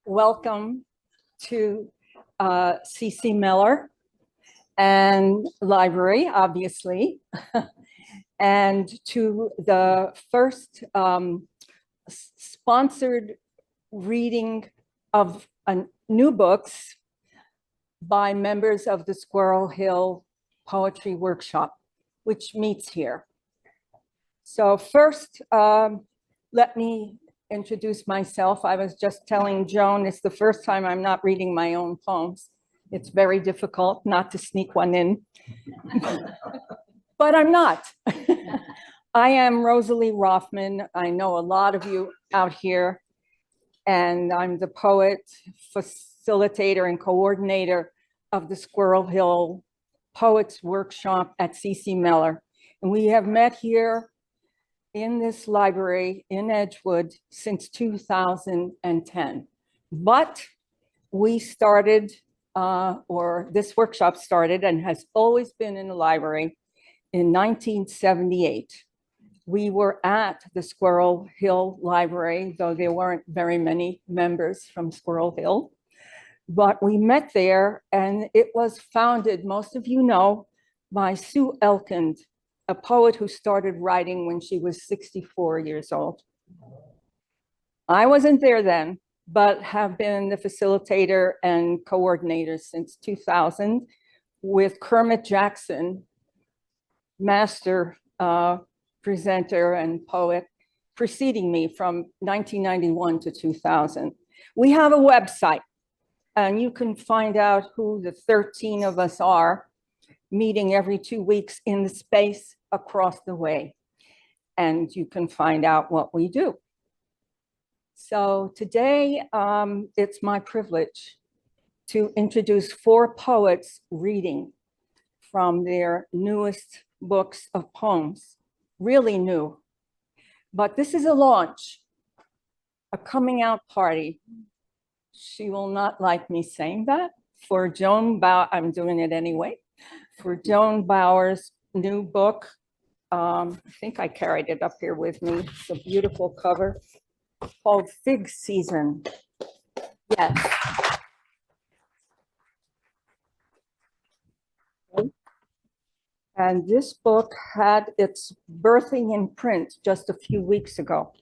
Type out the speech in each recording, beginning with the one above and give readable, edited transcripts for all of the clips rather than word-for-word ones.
welcome to C.C. Miller and library, obviously, and to the first sponsored reading of new books by members of the Squirrel Hill Poetry Workshop, which meets here. So first, let me introduce myself. I was just telling Joan, it's the first time I'm not reading my own poems. It's very difficult not to sneak one in, but I'm not. I am Rosaly Roffman. I know a lot of you out here, and I'm the poet, facilitator, and coordinator of the Squirrel Hill Poets Workshop at C.C. Miller. And we have met here in this library in Edgewood since 2010. But we started, or this workshop started and has always been in the library in 1978. We were at the Squirrel Hill Library, though there weren't very many members from Squirrel Hill. But we met there, and it was founded, most of you know, by Sue Elkind, a poet who started writing when she was 64 years old. I wasn't there then, but have been the facilitator and coordinator since 2000 with Kermit Jackson, master presenter and poet, preceding me from 1991 to 2000. We have a website, and you can find out who the 13 of us are, meeting every 2 weeks in the space across the way. And you can find out what we do. So today, it's my privilege to introduce 4 poets reading from their newest books of poems, really new. But this is a launch, a coming out party. She will not like me saying that. For Joan Bauer, I'm doing it anyway. For Joan Bauer's new book, I think I carried it up here with me. It's a beautiful cover called Fig Season. Yes. And this book had its birthing in print just a few weeks ago.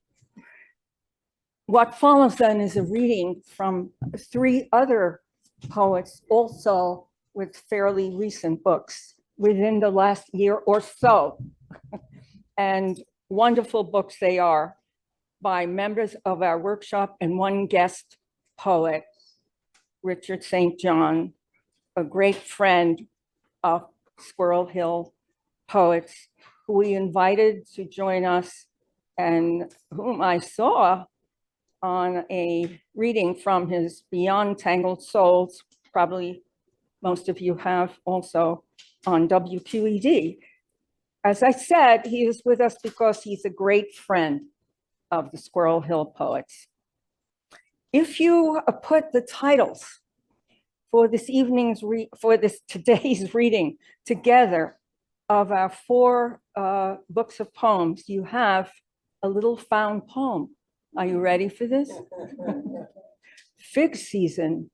What follows then is a reading from 3 other poets, also with fairly recent books within the last year or so. And wonderful books they are, by members of our workshop and one guest poet, Richard St. John, a great friend of Squirrel Hill poets, who we invited to join us and whom I saw on a reading from his Beyond Tangled Souls, probably most of you have also on WQED. As I said, he is with us because he's a great friend of the Squirrel Hill poets. If you put the titles for this today's reading together of our 4 books of poems, you have a little found poem. Are you ready for this? Fig Season,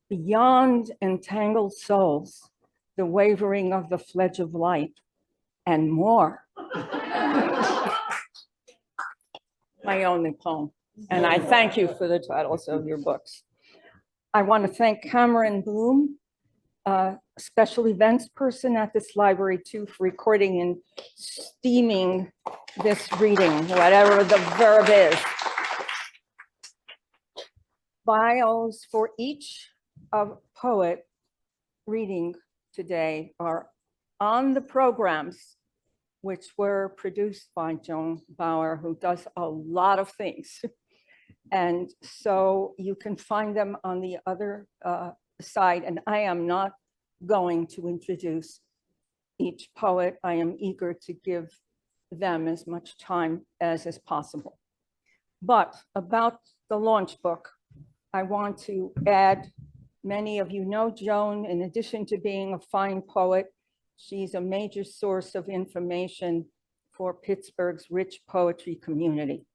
Beyond Entangled Souls, the wavering of the fledge of light, and more. My only poem. And I thank you for the titles of your books. I want to thank Cameron Bloom, special events person at this library too, for recording and steaming this reading, whatever the verb is. Bios for each of poet reading today are on the programs, which were produced by Joan Bauer, who does a lot of things. And so you can find them on the other side. And I am not going to introduce each poet. I am eager to give them as much time as is possible. But about the launch book, I want to add, many of you know Joan. In addition to being a fine poet, she's a major source of information for Pittsburgh's rich poetry community.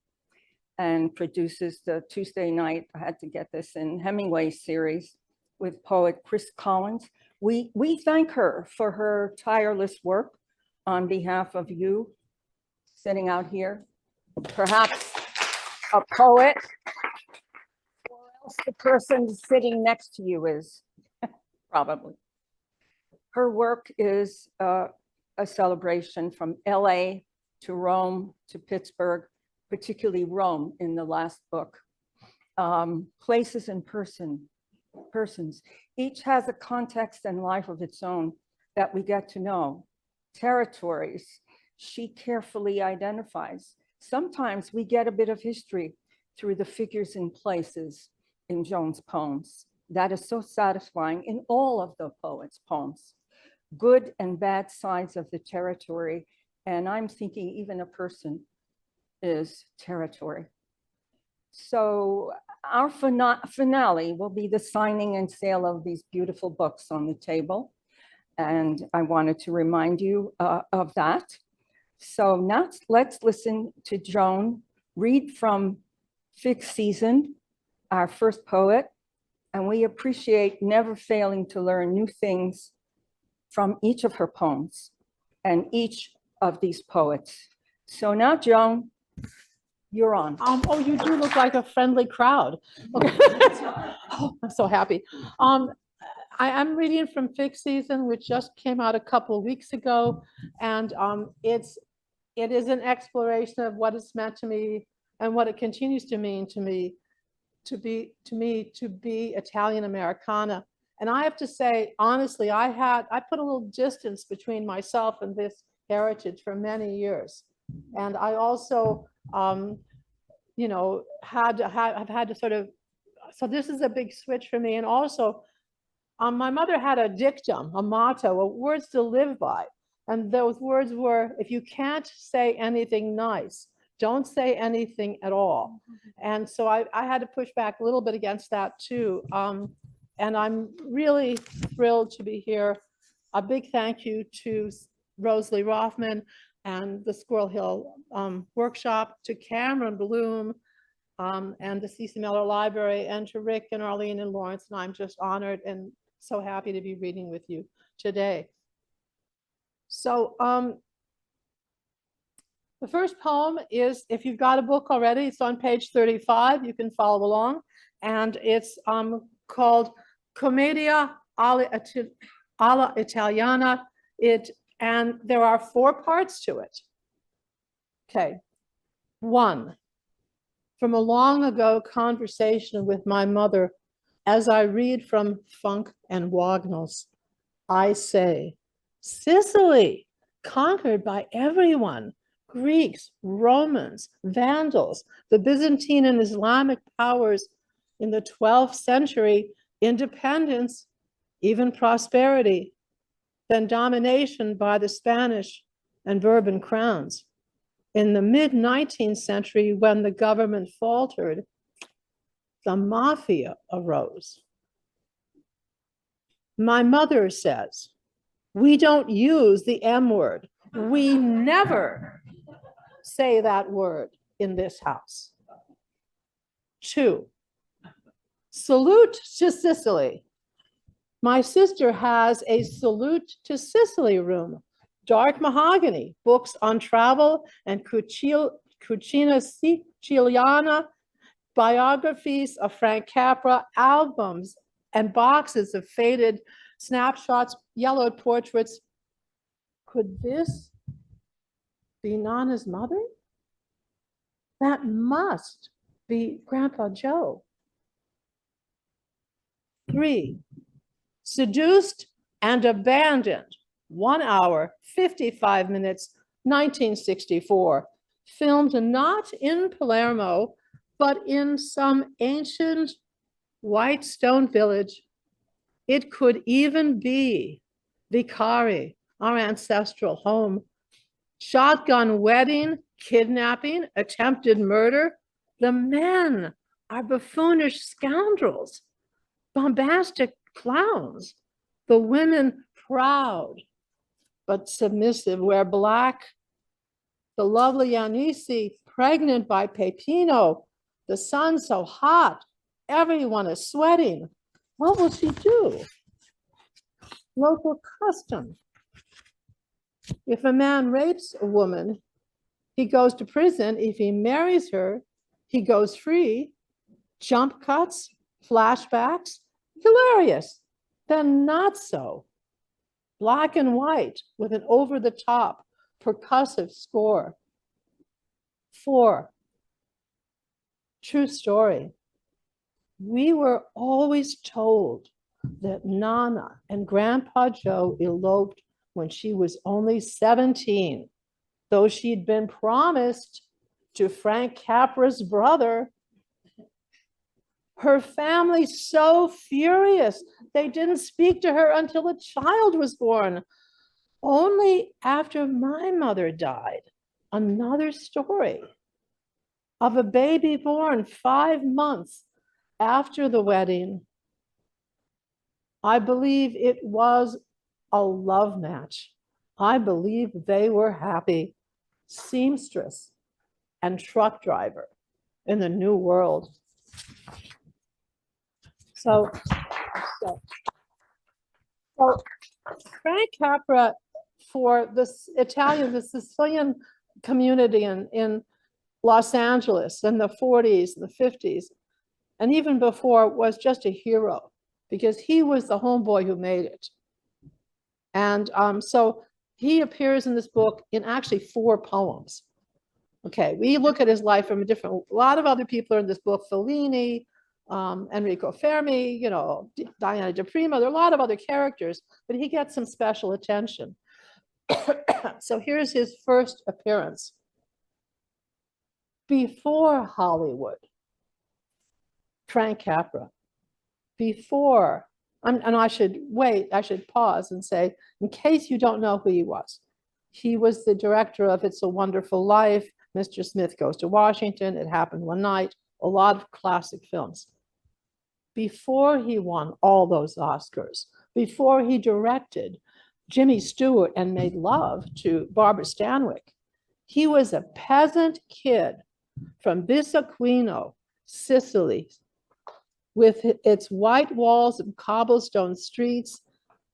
and produces the Tuesday night, I had to get this in, Hemingway series with poet Chris Collins. We thank her for her tireless work on behalf of you sitting out here. Perhaps a poet, or else the person sitting next to you is, probably. Her work is a celebration from LA to Rome to Pittsburgh, particularly Rome in the last book. Places and persons, each has a context and life of its own that we get to know. Territories, she carefully identifies. Sometimes we get a bit of history through the figures and places in Joan's poems. That is so satisfying in all of the poet's poems. Good and bad sides of the territory, and I'm thinking even a person is territory. So our finale will be the signing and sale of these beautiful books on the table. And I wanted to remind you of that. So now let's listen to Joan read from Fifth Season, our first poet. And we appreciate never failing to learn new things from each of her poems and each of these poets. So now, Joan, you're on. Oh, you do look like a friendly crowd. Okay. Oh, I'm so happy. I'm reading from Fifth Season, which just came out a couple of weeks ago, and it is an exploration of what it's meant to me and what it continues to mean to me to be Italian Americana. And I have to say, honestly, I put a little distance between myself and this heritage for many years, and I also you know, I've had to sort of, so this is a big switch for me. And also, my mother had a dictum, a motto, words to live by. And those words were, if you can't say anything nice, don't say anything at all. And so I had to push back a little bit against that too. And I'm really thrilled to be here. A big thank you to Rosaly Roffman and the Squirrel Hill Workshop, to Cameron Bloom and the C.C. Miller Library, and to Rick and Arlene and Lawrence. And I'm just honored and so happy to be reading with you today. So the first poem is, if you've got a book already, it's on page 35. You can follow along. And it's called Commedia alla Italiana. And there are 4 parts to it. Okay. 1, from a long ago conversation with my mother, as I read from Funk and Wagnalls, I say, Sicily, conquered by everyone, Greeks, Romans, Vandals, the Byzantine and Islamic powers in the 12th century, independence, even prosperity, then domination by the Spanish and Bourbon crowns. In the mid-19th century, when the government faltered, the mafia arose. My mother says, we don't use the M word. We never say that word in this house. 2, salute to Sicily. My sister has a salute to Sicily room, dark mahogany, books on travel and cucina siciliana, biographies of Frank Capra, albums and boxes of faded snapshots, yellowed portraits. Could this be Nana's mother? That must be Grandpa Joe. 3, seduced and abandoned, 1 hour, 55 minutes, 1964. Filmed not in Palermo, but in some ancient white stone village. It could even be Vicari, our ancestral home. Shotgun wedding, kidnapping, attempted murder. The men are buffoonish scoundrels, bombastic clowns. The women proud but submissive, wear black. The lovely Yanisi, pregnant by Pepino, The sun's so hot. Everyone is sweating. What will she do? Local custom. If a man rapes a woman, he goes to prison. If he marries her, he goes free. Jump cuts, flashbacks, hilarious. Then not so. Black and white with an over-the-top percussive score. 4, true story. We were always told that Nana and Grandpa Joe eloped when she was only 17, though she'd been promised to Frank Capra's brother. Her family's so furious. They didn't speak to her until a child was born. Only after my mother died, another story of a baby born 5 months after the wedding. I believe it was a love match. I believe they were happy. Seamstress and truck driver in the new world. So Frank Capra, for the Sicilian community in Los Angeles in the 40s and the 50s, and even before, was just a hero because he was the homeboy who made it. And so he appears in this book in actually 4 poems. Okay, we look at his life from a lot of other people are in this book, Fellini, Enrico Fermi, you know, Diana De Prima, there are a lot of other characters, but he gets some special attention. So here's his first appearance. Before Hollywood, Frank Capra, before, and I should pause and say, in case you don't know who he was the director of It's a Wonderful Life, Mr. Smith Goes to Washington, It Happened One Night, a lot of classic films. Before he won all those Oscars, before he directed Jimmy Stewart and made love to Barbara Stanwyck, he was a peasant kid from Bisaquino, Sicily, with its white walls and cobblestone streets.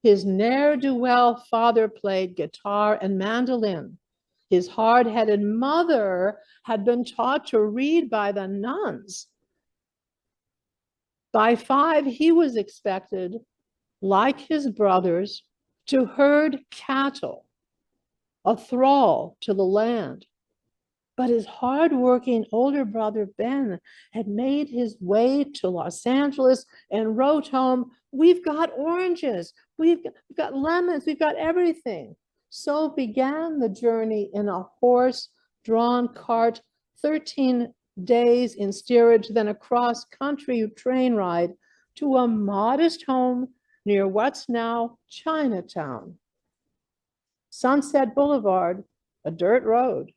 His ne'er-do-well father played guitar and mandolin. His hard-headed mother had been taught to read by the nuns. By 5, he was expected, like his brothers, to herd cattle, a thrall to the land. But his hardworking older brother, Ben, had made his way to Los Angeles and wrote home, "We've got oranges, we've got lemons, we've got everything." So began the journey in a horse-drawn cart, 13 days in steerage, then a cross-country train ride to a modest home near what's now Chinatown. Sunset Boulevard, a dirt road.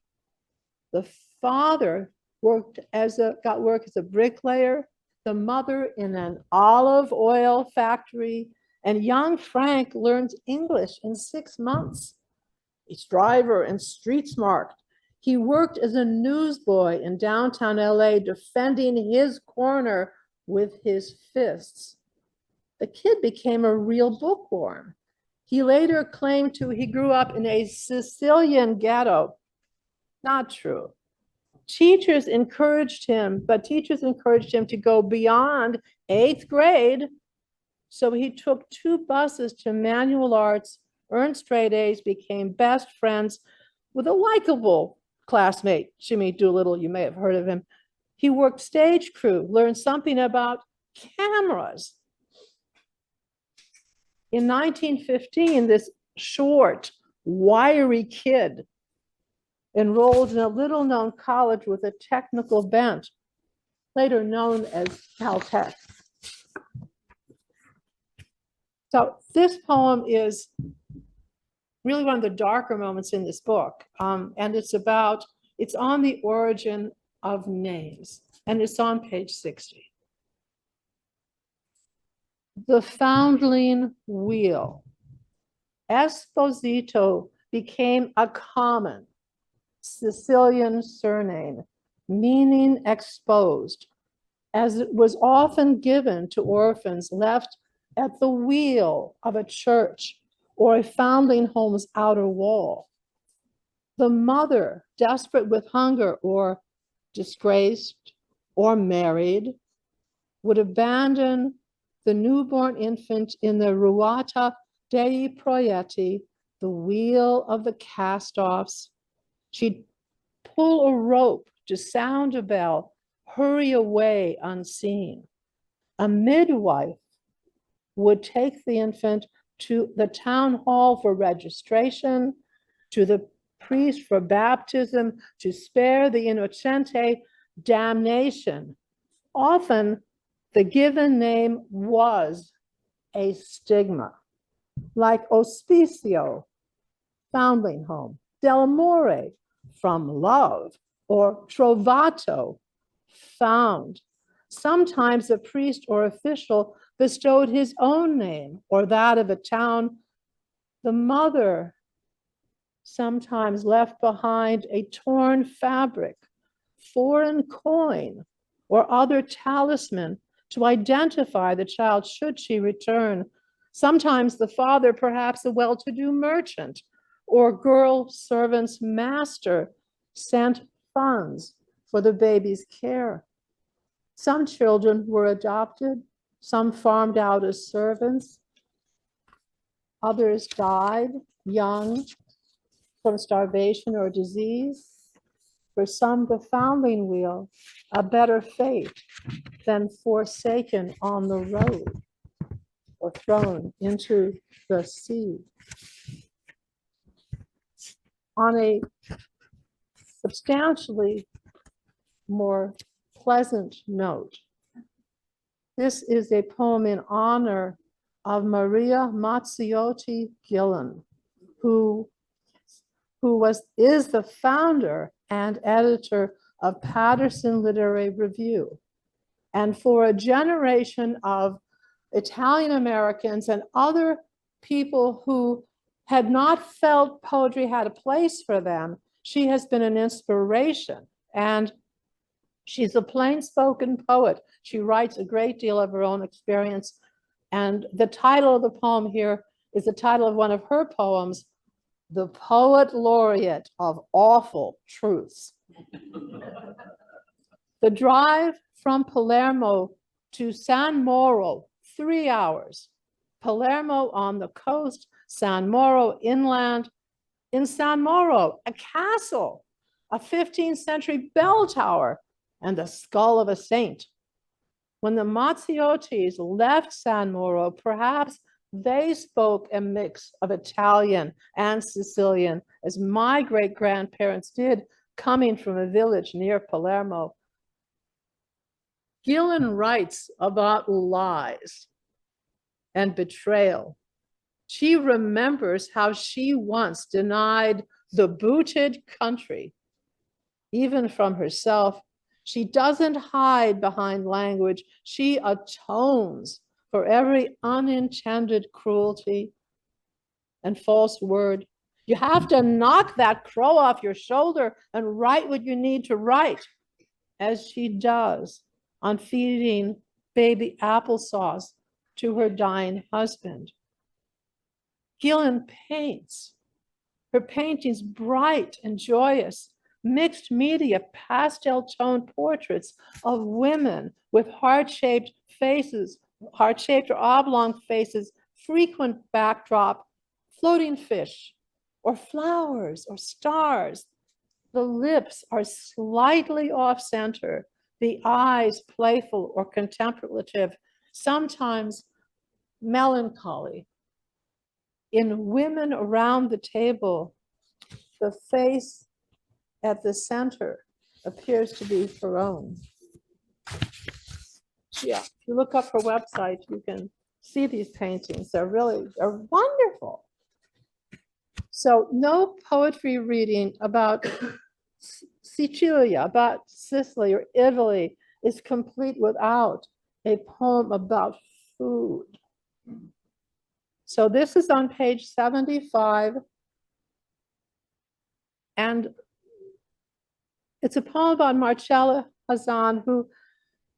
The father got work as a bricklayer, the mother in an olive oil factory, and young Frank learned English in 6 months. He's driver and street smart. He worked as a newsboy in downtown LA, defending his corner with his fists. The kid became a real bookworm. He later claimed he grew up in a Sicilian ghetto. Not true. Teachers encouraged him to go beyond 8th grade. So he took 2 buses to manual arts, earned straight A's, became best friends with a likable classmate, Jimmy Doolittle. You may have heard of him. He worked stage crew, learned something about cameras. In 1915, this short, wiry kid enrolled in a little-known college with a technical bent, later known as Caltech. So this poem is really one of the darker moments in this book, and it's on the origin of names, and it's on page 60. The foundling wheel. Esposito became a common Sicilian surname. meaning exposed, as it was often given to orphans left at the wheel of a church or a foundling home's outer wall. The mother, desperate with hunger or disgraced or married, would abandon the newborn infant in the ruata dei proietti, the wheel of the cast-offs. She'd pull a rope to sound a bell, hurry away unseen. A midwife would take the infant to the town hall for registration, to the priest for baptism, to spare the innocente damnation. Often, the given name was a stigma, like Hospicio, foundling home, Dell'amore, from love, or Trovato, found. Sometimes a priest or official bestowed his own name or that of a town. The mother sometimes left behind a torn fabric, foreign coin, or other talisman to identify the child should she return. Sometimes the father, perhaps a well-to-do merchant or girl servant's master, sent funds for the baby's care. Some children were adopted, some farmed out as servants. Others died young from starvation or disease. For some, the foundling wheel, a better fate than forsaken on the road or thrown into the sea. On a substantially more pleasant note, this is a poem in honor of Maria Mazziotti Gillen, who is the founder and editor of Patterson Literary Review. And for a generation of Italian Americans and other people who had not felt poetry had a place for them, she has been an inspiration. And she's a plain-spoken poet. She writes a great deal of her own experience. And the title of the poem here is the title of one of her poems, The Poet Laureate of Awful Truths. The drive from Palermo to San Moro, 3 hours. Palermo on the coast, San Moro inland. In San Moro, a castle, a 15th century bell tower, and the skull of a saint. When the Mazziottis left San Moro, perhaps they spoke a mix of Italian and Sicilian, as my great-grandparents did, coming from a village near Palermo. Gillen writes about lies and betrayal. She remembers how she once denied the booted country, even from herself. She doesn't hide behind language. She atones for every unintended cruelty and false word. You have to knock that crow off your shoulder and write what you need to write, as she does on feeding baby applesauce to her dying husband. Gillen paints. Her paintings bright and joyous, mixed media, pastel-toned portraits of women with heart-shaped faces, heart-shaped or oblong faces, frequent backdrop, floating fish, or flowers, or stars. The lips are slightly off-center, the eyes playful or contemplative, sometimes melancholy. In Women Around the Table, the face at the center appears to be her own. Yeah, if you look up her website, you can see these paintings. They're wonderful. So no poetry reading about Sicilia, about Sicily or Italy is complete without a poem about food. So this is on page 75. And It's a poem about Marcella Hazan, who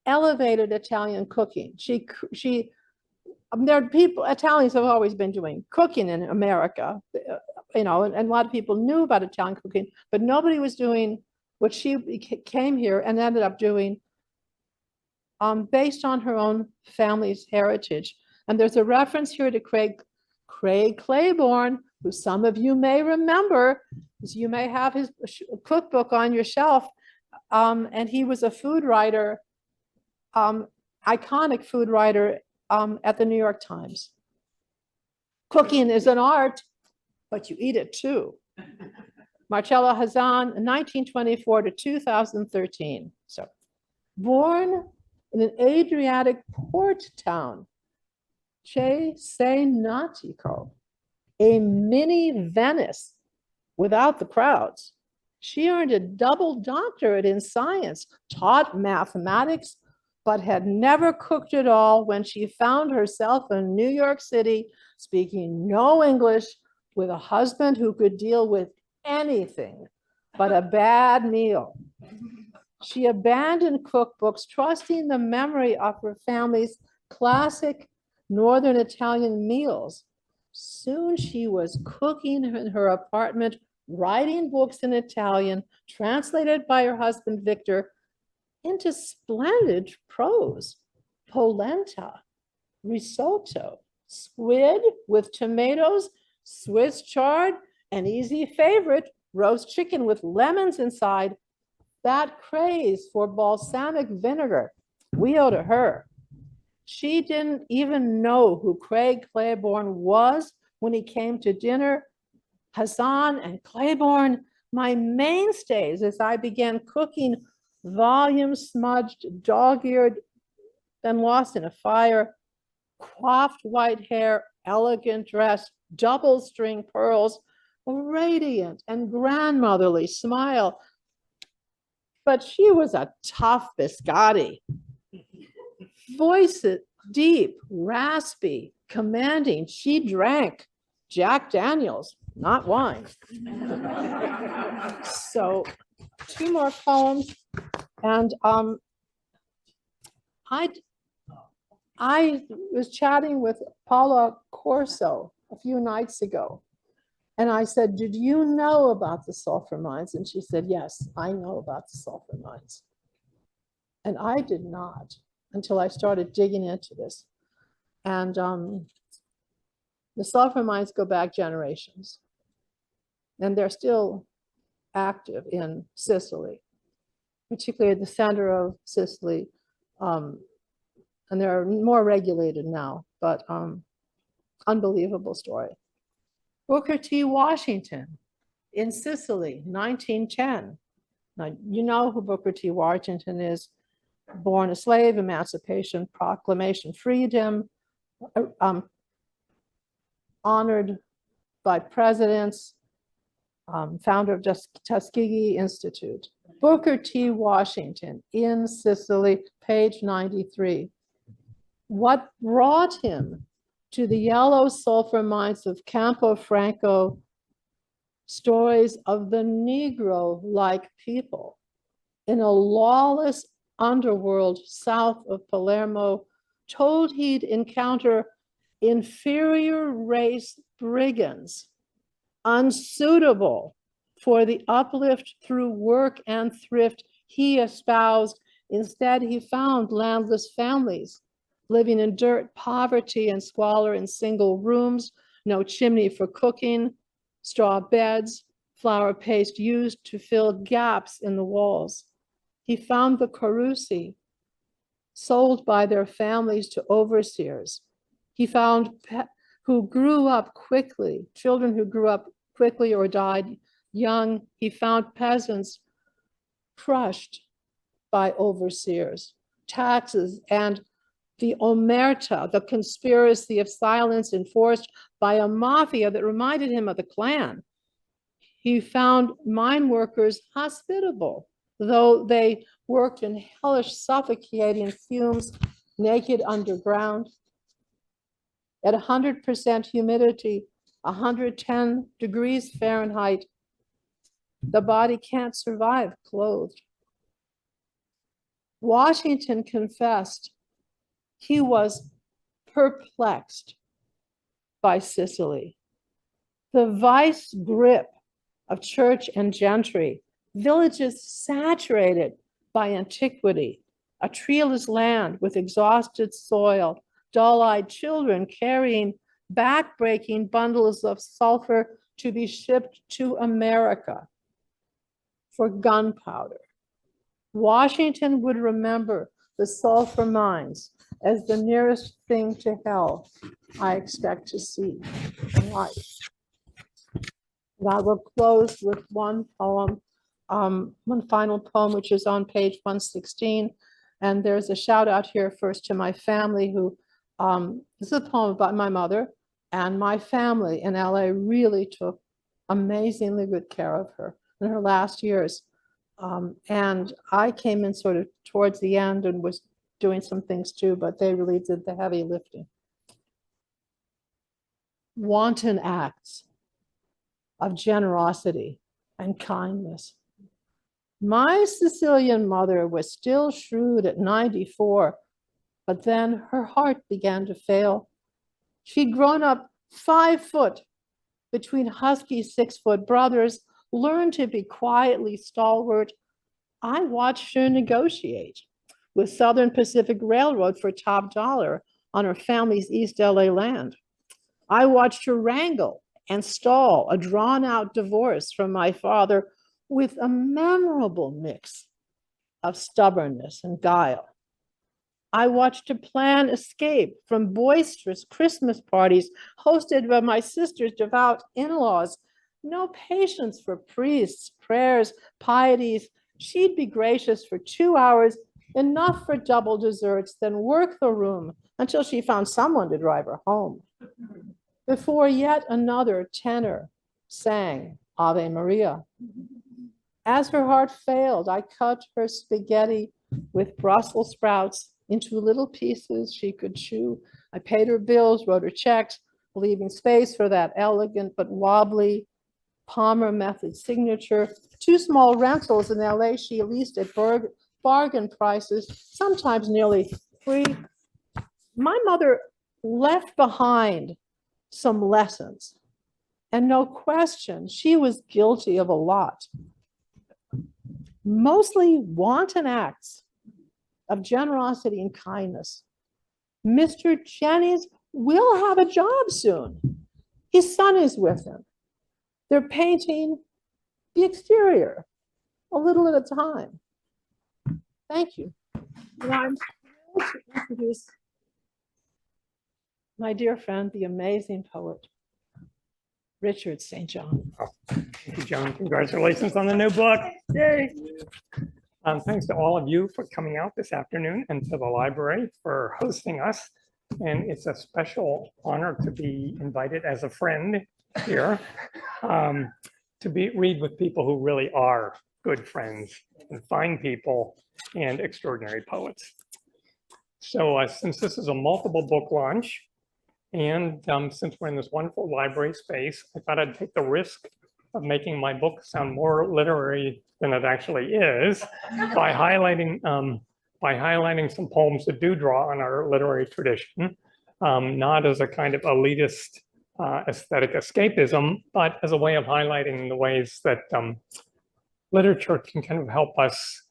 elevated Italian cooking. There are people, Italians have always been doing cooking in America, and a lot of people knew about Italian cooking, but nobody was doing what she came here and ended up doing based on her own family's heritage. And there's a reference here to Craig Claiborne, who some of you may remember, because you may have his cookbook on your shelf. And he was a food writer, iconic food writer at the New York Times. Cooking is an art, but you eat it too. Marcella Hazan, 1924 to 2013. So, born in an Adriatic port town, Cesenatico, a mini Venice without the crowds. She earned a double doctorate in science, taught mathematics, but had never cooked at all when she found herself in New York City, speaking no English, with a husband who could deal with anything but a bad meal. She abandoned cookbooks, trusting the memory of her family's classic Northern Italian meals. Soon she was cooking in her apartment, writing books in Italian, translated by her husband, Victor, into splendid prose. Polenta, risotto, squid with tomatoes, Swiss chard, an easy favorite, roast chicken with lemons inside. That craze for balsamic vinegar, we owe to her. She didn't even know who Craig Claiborne was when he came to dinner. Hazan and Claiborne, my mainstays as I began cooking, volume smudged, dog-eared, then lost in a fire, coiffed white hair, elegant dress, double string pearls, a radiant and grandmotherly smile. But she was a tough biscotti. Voice deep, raspy, commanding. She drank Jack Daniels, not wine. So 2 more poems. And I was chatting with Paula Corso a few nights ago. And I said, did you know about the sulfur mines? And she said, yes, I know about the sulfur mines. And I did not until I started digging into this. And the sulfur mines go back generations. And they're still active in Sicily, particularly at the center of Sicily. And they're more regulated now, but unbelievable story. Booker T. Washington in Sicily, 1910. Now, you know who Booker T. Washington is. Born a slave, Emancipation Proclamation, freedom, honored by presidents, founder of Tuskegee Institute. Booker T. Washington in Sicily, page 93. What brought him to the yellow sulfur mines of Campo Franco? Stories of the Negro-like people in a lawless underworld south of Palermo, told he'd encounter inferior race brigands, unsuitable for the uplift through work and thrift he espoused. Instead, he found landless families living in dirt, poverty, and squalor in single rooms, no chimney for cooking, straw beds, flour paste used to fill gaps in the walls. He found the Carusi sold by their families to overseers. He found who grew up quickly, children who grew up quickly or died young. He found peasants crushed by overseers, taxes, and the omerta, the conspiracy of silence enforced by a mafia that reminded him of the Klan. He found mine workers hospitable, though they worked in hellish, suffocating fumes, naked underground. At 100% humidity, 110 degrees Fahrenheit, The body can't survive clothed. Washington confessed he was perplexed by Sicily. The vice grip of church and gentry, villages saturated by antiquity, a treeless land with exhausted soil, dull-eyed children carrying back-breaking bundles of sulfur to be shipped to America for gunpowder. Washington would remember the sulfur mines as the nearest thing to hell I expect to see in life. And I will close with one poem, one final poem, which is on page 116. And there's a shout out here first to my family who, this is a poem about my mother, and my family in LA really took amazingly good care of her in her last years. And I came in sort of towards the end and was doing some things too, but they really did the heavy lifting. Wanton acts of generosity and kindness. My Sicilian mother was still shrewd at 94, but then her heart began to fail. She'd grown up 5 foot between husky 6-foot brothers, learned to be quietly stalwart. I watched her negotiate with Southern Pacific Railroad for top dollar on her family's East LA land. I watched her wrangle and stall a drawn-out divorce from my father with a memorable mix of stubbornness and guile. I watched her plan escape from boisterous Christmas parties hosted by my sister's devout in-laws. No patience for priests, prayers, pieties. She'd be gracious for 2 hours, enough for double desserts, then work the room until she found someone to drive her home. Before yet another tenor sang Ave Maria. As her heart failed, I cut her spaghetti with Brussels sprouts into little pieces she could chew. I paid her bills, wrote her checks, leaving space for that elegant but wobbly Palmer method signature. 2 small rentals in LA she leased at bargain prices, sometimes nearly free. My mother left behind some lessons, and no question, she was guilty of a lot. Mostly wanton acts of generosity and kindness. Mr. Jennings will have a job soon. His son is with him. They're painting the exterior a little at a time. Thank you. And I'm thrilled to introduce my dear friend, the amazing poet, Richard St. John. Thank you, Joan. Congratulations on the new book. Yay. Thanks to all of you for coming out this afternoon and to the library for hosting us. And it's a special honor to be invited as a friend here to read with people who really are good friends and fine people and extraordinary poets. So since this is a multiple book launch, and since we're in this wonderful library space, I thought I'd take the risk of making my book sound more literary than it actually is by highlighting some poems that do draw on our literary tradition, not as a kind of elitist aesthetic escapism, but as a way of highlighting the ways that literature can kind of help us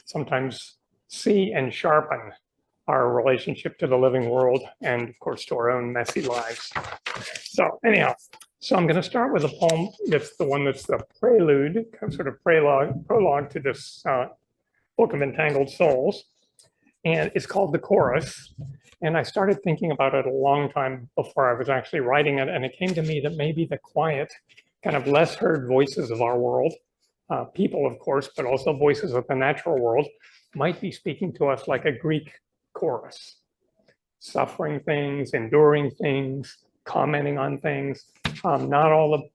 sometimes see and sharpen our relationship to the living world and, of course, to our own messy lives. So anyhow, so I'm going to start with a poem that's the one that's the prelude, sort of prologue to this book of Entangled Souls. And it's called The Chorus. And I started thinking about it a long time before I was actually writing it. And it came to me that maybe the quiet, kind of less heard voices of our world, people, of course, but also voices of the natural world, might be speaking to us like a Greek chorus, suffering things, enduring things, commenting on things. Not all the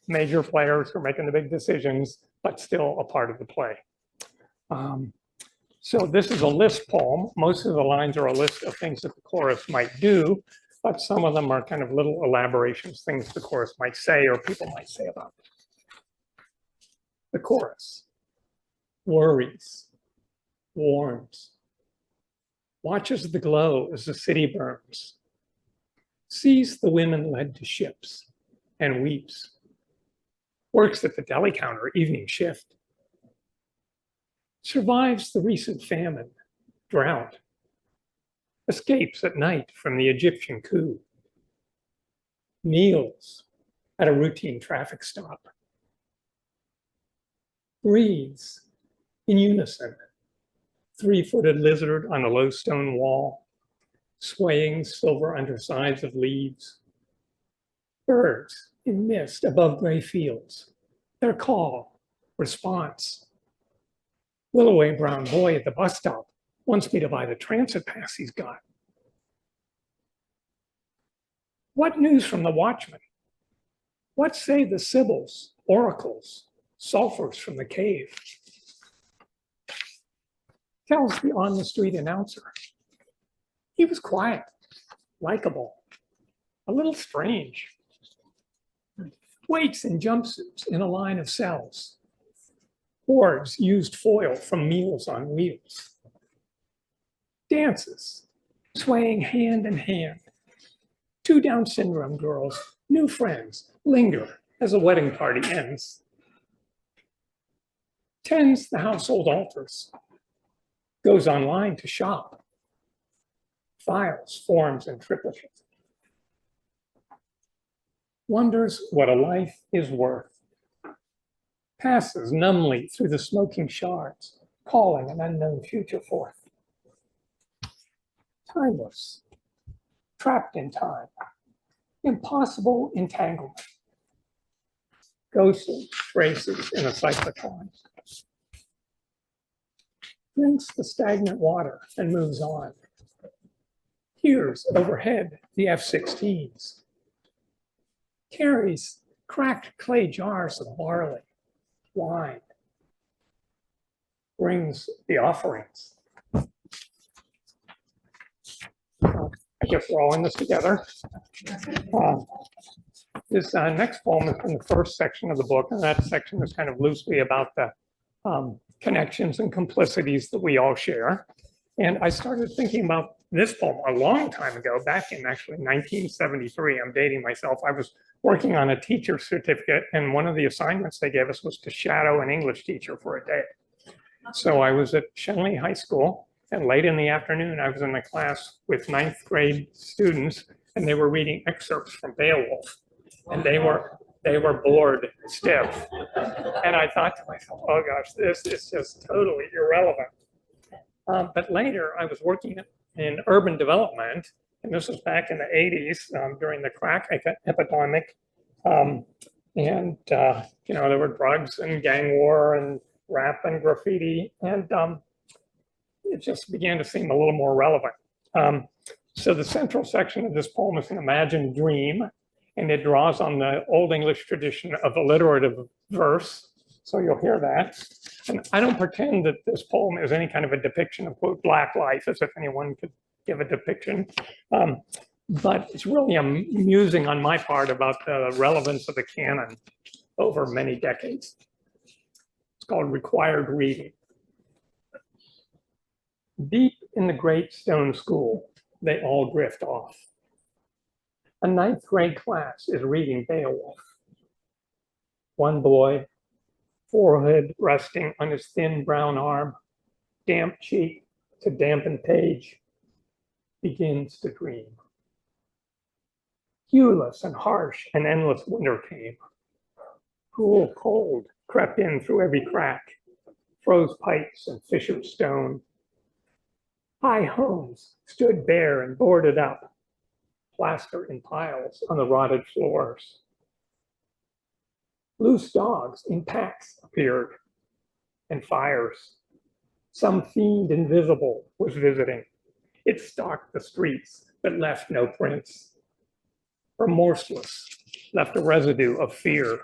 major players are making the big decisions, but still a part of the play. So this is a list poem. Most of the lines are a list of things that the chorus might do, but some of them are kind of little elaborations, things the chorus might say or people might say about it. The chorus. Worries, warms, watches the glow as the city burns, sees the women led to ships and weeps, works at the deli counter evening shift, survives the recent famine, drought, escapes at night from the Egyptian coup, kneels at a routine traffic stop, breathes in unison, three-footed lizard on a low stone wall, swaying silver undersides of leaves, birds in mist above gray fields, their call, response. Willow brown boy at the bus stop wants me to buy the transit pass he's got. What news from the watchman? What say the sibyls, oracles, sulfurs from the cave? Tells the on the street announcer. He was quiet, likable, a little strange. Waits in jumpsuits in a line of cells. Boards used foil from Meals on Wheels. Dances, swaying hand in hand. Two Down syndrome girls, new friends, linger as the wedding party ends. Tends the household altars. Goes online to shop. Files, forms, and triplicate. Wonders what a life is worth. Passes numbly through the smoking shards, calling an unknown future forth. Timeless, trapped in time, impossible entanglement. Ghostly traces in a cyclotron. Drinks the stagnant water and moves on. Hears overhead the F-16s. Carries cracked clay jars of barley, wine. Brings the offerings. I guess we're all in this together. This next poem is from the first section of the book, and that section is kind of loosely about the connections and complicities that we all share. And I started thinking about this poem a long time ago, back in actually 1973. I'm dating myself. I was working on a teacher certificate, and one of the assignments they gave us was to shadow an English teacher for a day. So I was at Shenley High School, and late in the afternoon, I was in a class with ninth grade students, and they were reading excerpts from Beowulf, and they were bored stiff. And I thought to myself, oh gosh, this is just totally irrelevant. But later, I was working in urban development, and this was back in the 80s during the crack epidemic. There were drugs and gang war and rap and graffiti, and it just began to seem a little more relevant. So the central section of this poem is an imagined dream, and it draws on the Old English tradition of alliterative verse. So you'll hear that. And I don't pretend that this poem is any kind of a depiction of, quote, Black life, as if anyone could give a depiction. But it's really a musing on my part about the relevance of the canon over many decades. It's called Required Reading. Deep in the great stone school, they all drift off. A ninth grade class is reading Beowulf. One boy, forehead resting on his thin brown arm, damp cheek to dampened page, begins to dream. Hueless and harsh, an endless winter came. Cruel cold crept in through every crack, froze pipes and fissured stone. High homes stood bare and boarded up, plaster in piles on the rotted floors. Loose dogs in packs appeared, and fires. Some fiend invisible was visiting. It stalked the streets, but left no prints. Remorseless, left a residue of fear.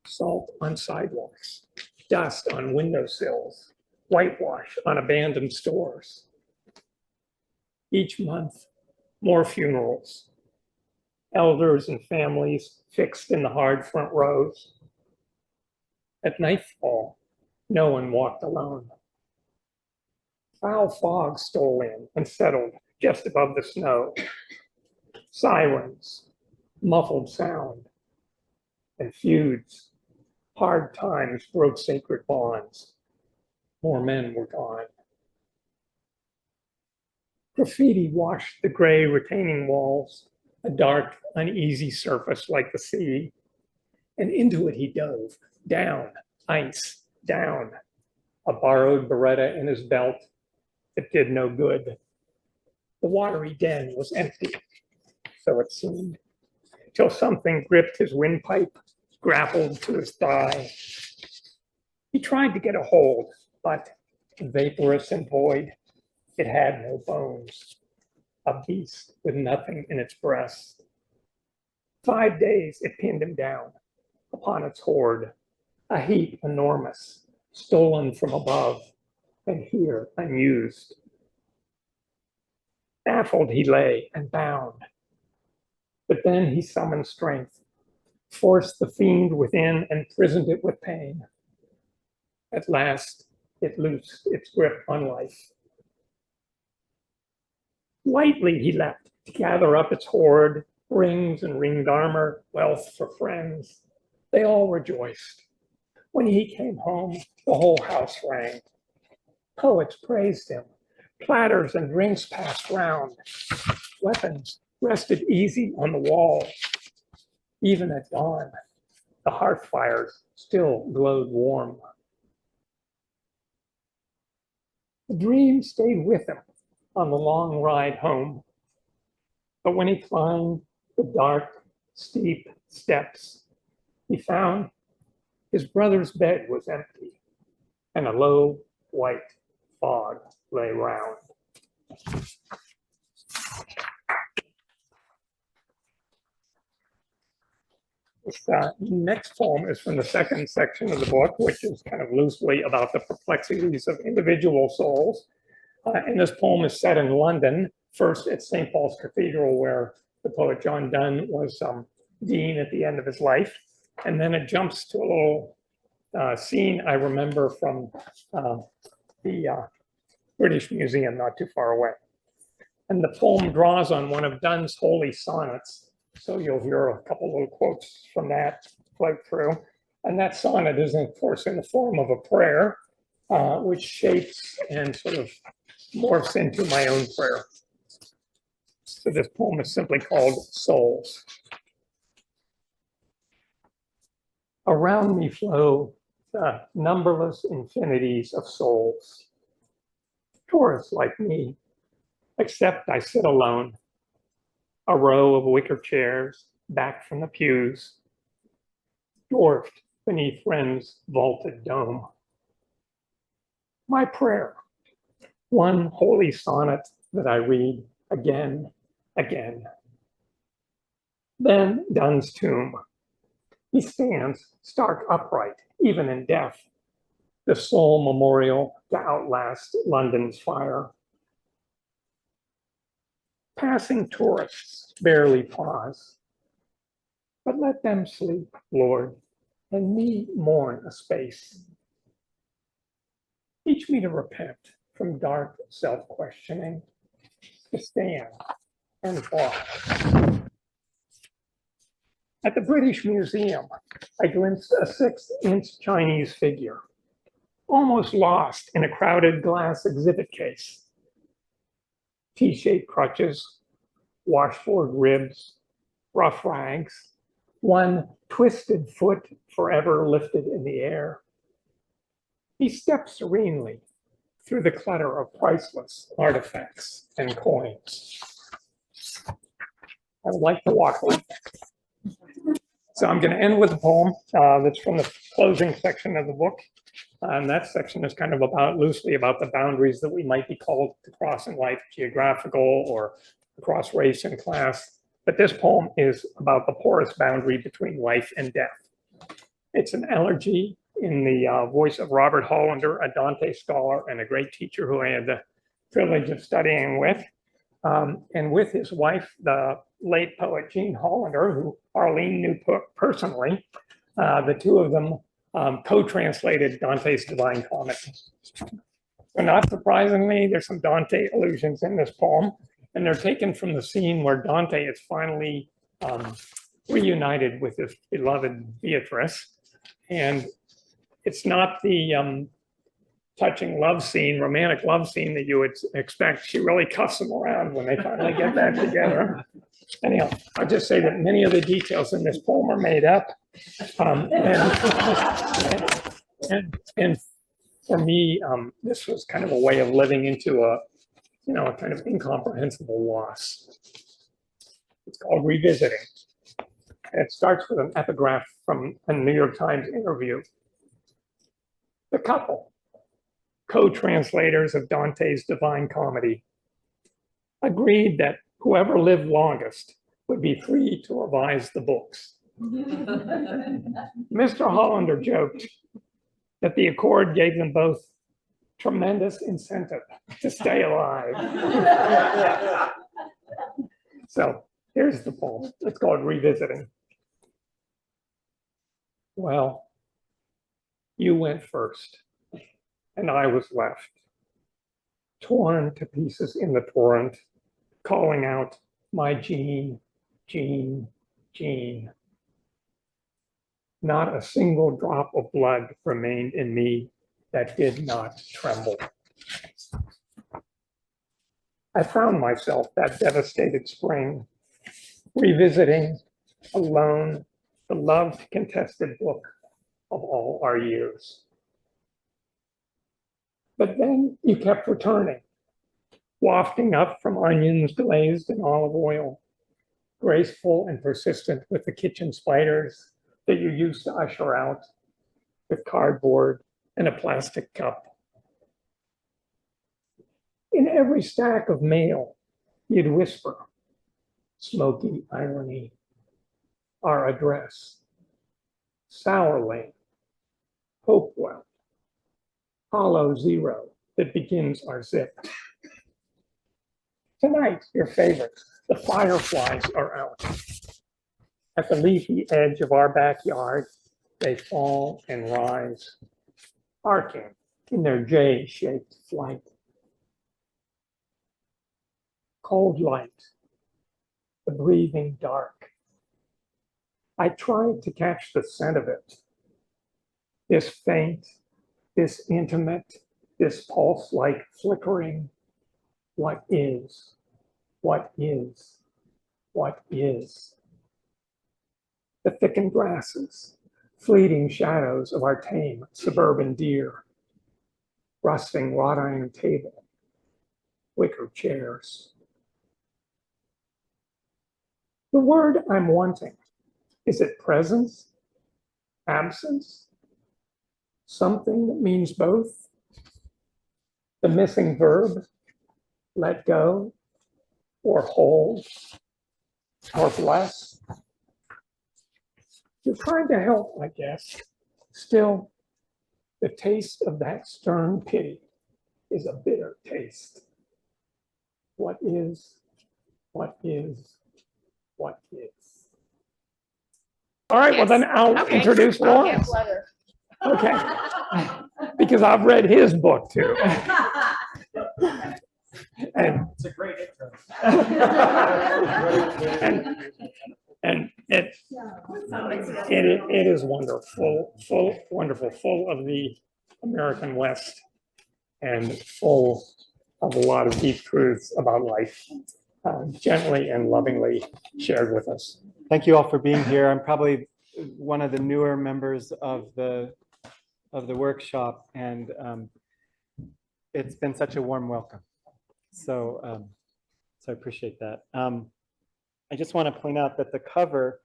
Salt on sidewalks, dust on windowsills, whitewash on abandoned stores. Each month, more funerals. Elders and families fixed in the hard front rows. At nightfall, no one walked alone. Foul fog stole in and settled just above the snow. Sirens, muffled sound, and feuds. Hard times broke sacred bonds. More men were gone. Graffiti washed the gray retaining walls, a dark, uneasy surface like the sea. And into it he dove, down, ice, down. A borrowed Beretta in his belt. It did no good. The watery den was empty, so it seemed, till something gripped his windpipe, grappled to his thigh. He tried to get a hold, but vaporous and void, it had no bones. A beast with nothing in its breast. 5 days it pinned him down upon its hoard, a heap enormous, stolen from above, and here unused. Baffled he lay and bound, but then he summoned strength, forced the fiend within and prisoned it with pain. At last, it loosed its grip on life. Lightly he leapt to gather up its hoard, rings and ringed armor, wealth for friends. They all rejoiced. When he came home, the whole house rang. Poets praised him. Platters and drinks passed round. Weapons rested easy on the wall. Even at dawn, the hearth fires still glowed warm. The dream stayed with him on the long ride home. But when he climbed the dark, steep steps, he found his brother's bed was empty and a low, white fog lay round. This next poem is from the second section of the book, which is kind of loosely about the perplexities of individual souls. And this poem is set in London, first at St. Paul's Cathedral, where the poet John Donne was dean at the end of his life. And then it jumps to a little scene I remember from the British Museum not too far away. And the poem draws on one of Donne's holy sonnets. So you'll hear a couple little quotes from that float through. And that sonnet is, of course, in the form of a prayer, which shapes and sort of morphs into my own prayer. So this poem is simply called Souls. Around me flow the numberless infinities of souls. Tourists like me, except I sit alone. A row of wicker chairs back from the pews, dwarfed beneath Wren's vaulted dome. My prayer, one holy sonnet that I read again, again. Then Donne's tomb. He stands stark upright, even in death, the sole memorial to outlast London's fire. Passing tourists barely pause, but let them sleep, Lord, and me mourn a space. Teach me to repent from dark self-questioning, to stand and walk. At the British Museum, I glimpsed a 6-inch Chinese figure, almost lost in a crowded glass exhibit case. T-shaped crutches, washboard ribs, rough rags, one twisted foot forever lifted in the air. He stepped serenely through the clutter of priceless artifacts and coins. I would like to walk like that. So I'm going to end with a poem that's from the closing section of the book. And that section is kind of loosely about the boundaries that we might be called to cross in life, geographical or across race and class. But this poem is about the porous boundary between life and death. It's an elegy in the voice of Robert Hollander, a Dante scholar and a great teacher who I had the privilege of studying with. And with his wife, the late poet Jean Hollander, who Arlene knew personally. The two of them co-translated Dante's Divine Comedy. So not surprisingly, there's some Dante allusions in this poem, and they're taken from the scene where Dante is finally reunited with his beloved Beatrice. And it's not the touching love scene, romantic love scene that you would expect. She really cuffs him around when they finally get back together. Anyhow, I'll just say that many of the details in this poem are made up. And for me, this was kind of a way of living into a kind of incomprehensible loss. It's called Revisiting. It starts with an epigraph from a New York Times interview. The couple, co-translators of Dante's Divine Comedy, agreed that whoever lived longest would be free to revise the books. Mr. Hollander joked that the accord gave them both tremendous incentive to stay alive. So here's the poem. It's called Revisiting. Well, you went first, and I was left, torn to pieces in the torrent, calling out, my Jean, Jean, Jean. Not a single drop of blood remained in me that did not tremble. I found myself that devastated spring, revisiting alone the loved contested book of all our years. But then you kept returning, wafting up from onions glazed in olive oil, graceful and persistent with the kitchen spiders that you used to usher out with cardboard and a plastic cup. In every stack of mail, you'd whisper, smoky irony, our address, Sour Lane, Hopewell, Hollow Zero that begins our zip. Tonight, your favorites, the fireflies are out. At the leafy edge of our backyard, they fall and rise, arcing in their J-shaped flight. Cold light, the breathing dark. I tried to catch the scent of it. This faint, this intimate, this pulse-like flickering. What is? What is? What is? The thickened grasses, fleeting shadows of our tame suburban deer, rusting wrought iron table, wicker chairs. The word I'm wanting, is it presence, absence, something that means both? The missing verb, let go, or hold, or bless? You're trying to help, I guess. Still, the taste of that stern pity is a bitter taste. What is, what is, what is? All right, well then I'll introduce Lawrence. Okay, because I've read his book too. And It's a great intro. and it is wonderful, wonderful, full of the American West and full of a lot of deep truths about life, gently and lovingly shared with us. Thank you all for being here. I'm probably one of the newer members of the workshop, and it's been such a warm welcome. So I appreciate that. I just want to point out that the cover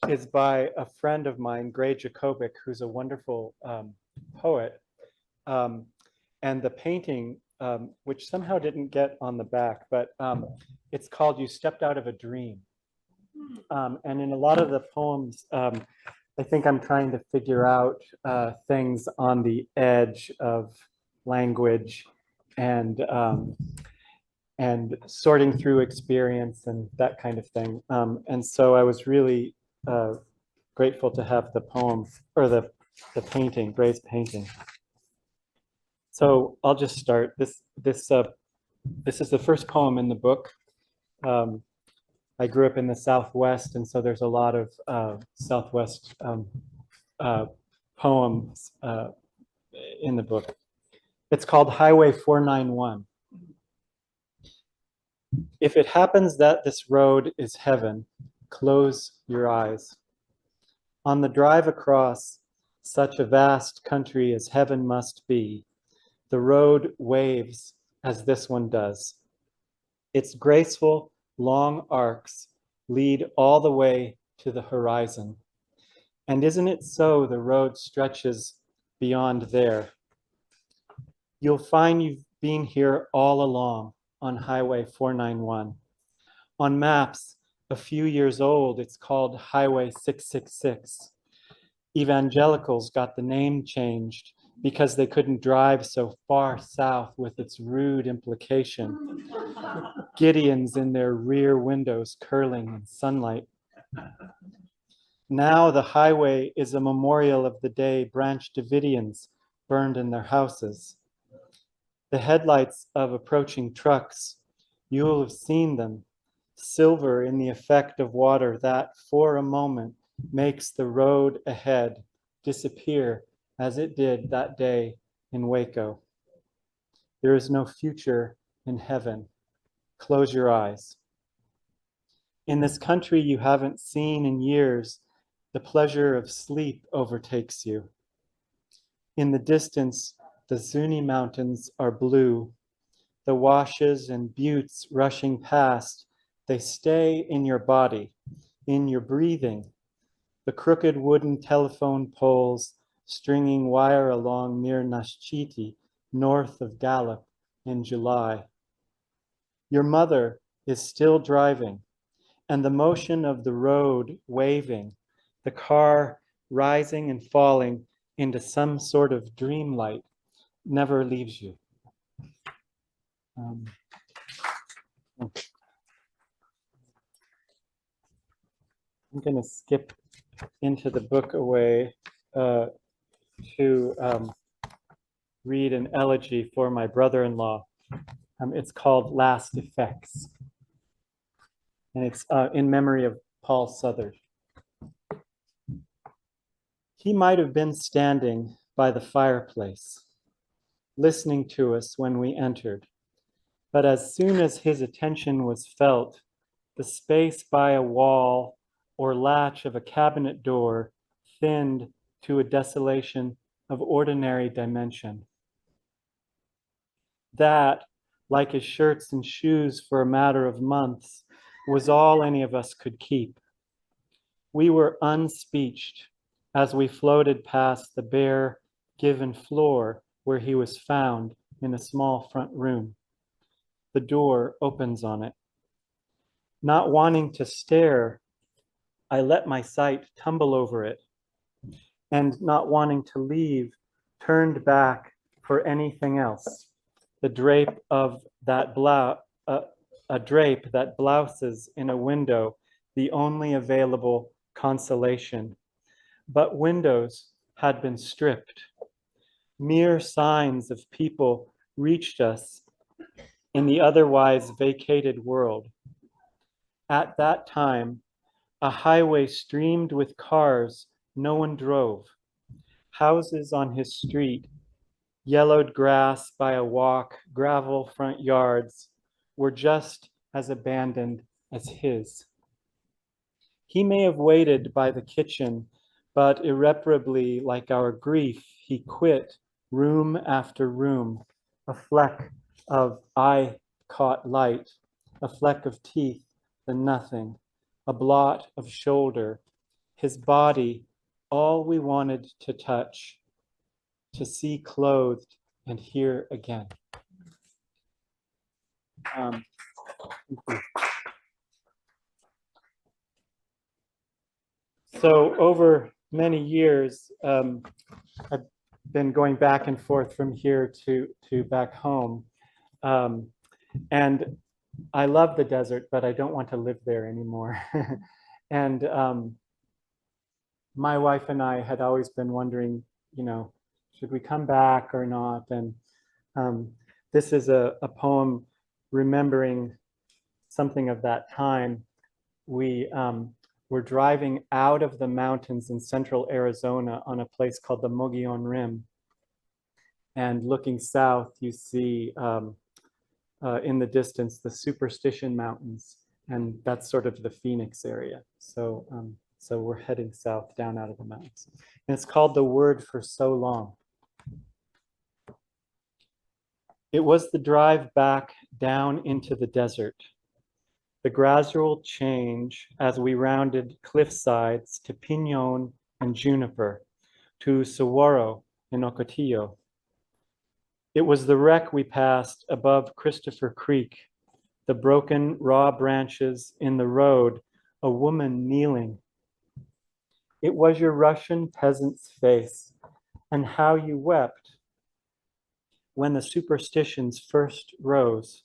is by a friend of mine, Gray Jacobic, who's a wonderful poet. And the painting, which somehow didn't get on the back, but it's called You Stepped Out of a Dream. And in a lot of the poems, I think I'm trying to figure out things on the edge of language and sorting through experience and that kind of thing. And so I was really grateful to have the poem or the the painting, Gray's painting. So I'll just start. This is the first poem in the book. I grew up in the Southwest, and so there's a lot of Southwest poems in the book. It's called Highway 491. If it happens that this road is heaven, close your eyes. On the drive across such a vast country as heaven must be, the road waves as this one does. Its graceful, long arcs lead all the way to the horizon. And isn't it so the road stretches beyond there? You'll find you've been here all along on Highway 491. On maps a few years old, it's called Highway 666. Evangelicals got the name changed because they couldn't drive so far south with its rude implication. Gideons in their rear windows curling in sunlight. Now the highway is a memorial of the day Branch Davidians burned in their houses. The headlights of approaching trucks, you'll have seen them, silver in the effect of water that, for a moment, makes the road ahead disappear as it did that day in Waco. There is no future in heaven. Close your eyes. In this country you haven't seen in years, the pleasure of sleep overtakes you. In the distance, the Zuni Mountains are blue. The washes and buttes rushing past, they stay in your body, in your breathing. The crooked wooden telephone poles stringing wire along near Nashchiti, north of Gallup, in July. Your mother is still driving, and the motion of the road waving, the car rising and falling into some sort of dreamlight, never leaves you. I'm going to skip into the book away to read an elegy for my brother-in-law. It's called Last Effects, and it's in memory of Paul Southard. He might have been standing by the fireplace, listening to us when we entered, but as soon as his attention was felt, the space by a wall or latch of a cabinet door thinned to a desolation of ordinary dimension. That, like his shirts and shoes for a matter of months, was all any of us could keep. We were unspeeched as we floated past the bare, given floor where he was found in a small front room. The door opens on it. Not wanting to stare, I let my sight tumble over it, and not wanting to leave, turned back for anything else. The drape of that a drape that blouses in a window, the only available consolation. But windows had been stripped. Mere signs of people reached us in the otherwise vacated world. At that time, a highway streamed with cars no one drove. Houses on his street, yellowed grass by a walk, gravel front yards, were just as abandoned as his. He may have waited by the kitchen, but irreparably, like our grief, he quit room after room, a fleck of eye-caught light, a fleck of teeth, the nothing, a blot of shoulder, his body, all we wanted to touch, to see clothed and hear again. So over many years, I've been going back and forth from here to back home. And I love the desert, but I don't want to live there anymore. And my wife and I had always been wondering, you know, should we come back or not? And this is a poem remembering something of that time. We were driving out of the mountains in central Arizona on a place called the Mogollon Rim. And looking south, you see in the distance the Superstition Mountains, and that's sort of the Phoenix area. So, so we're heading south down out of the mountains. And it's called The Word for So Long. It was the drive back down into the desert, the gradual change as we rounded cliff sides to Pinon and Juniper, to Saguaro and Ocotillo. It was the wreck we passed above Christopher Creek, the broken raw branches in the road, a woman kneeling. It was your Russian peasant's face, and how you wept when the superstitions first rose,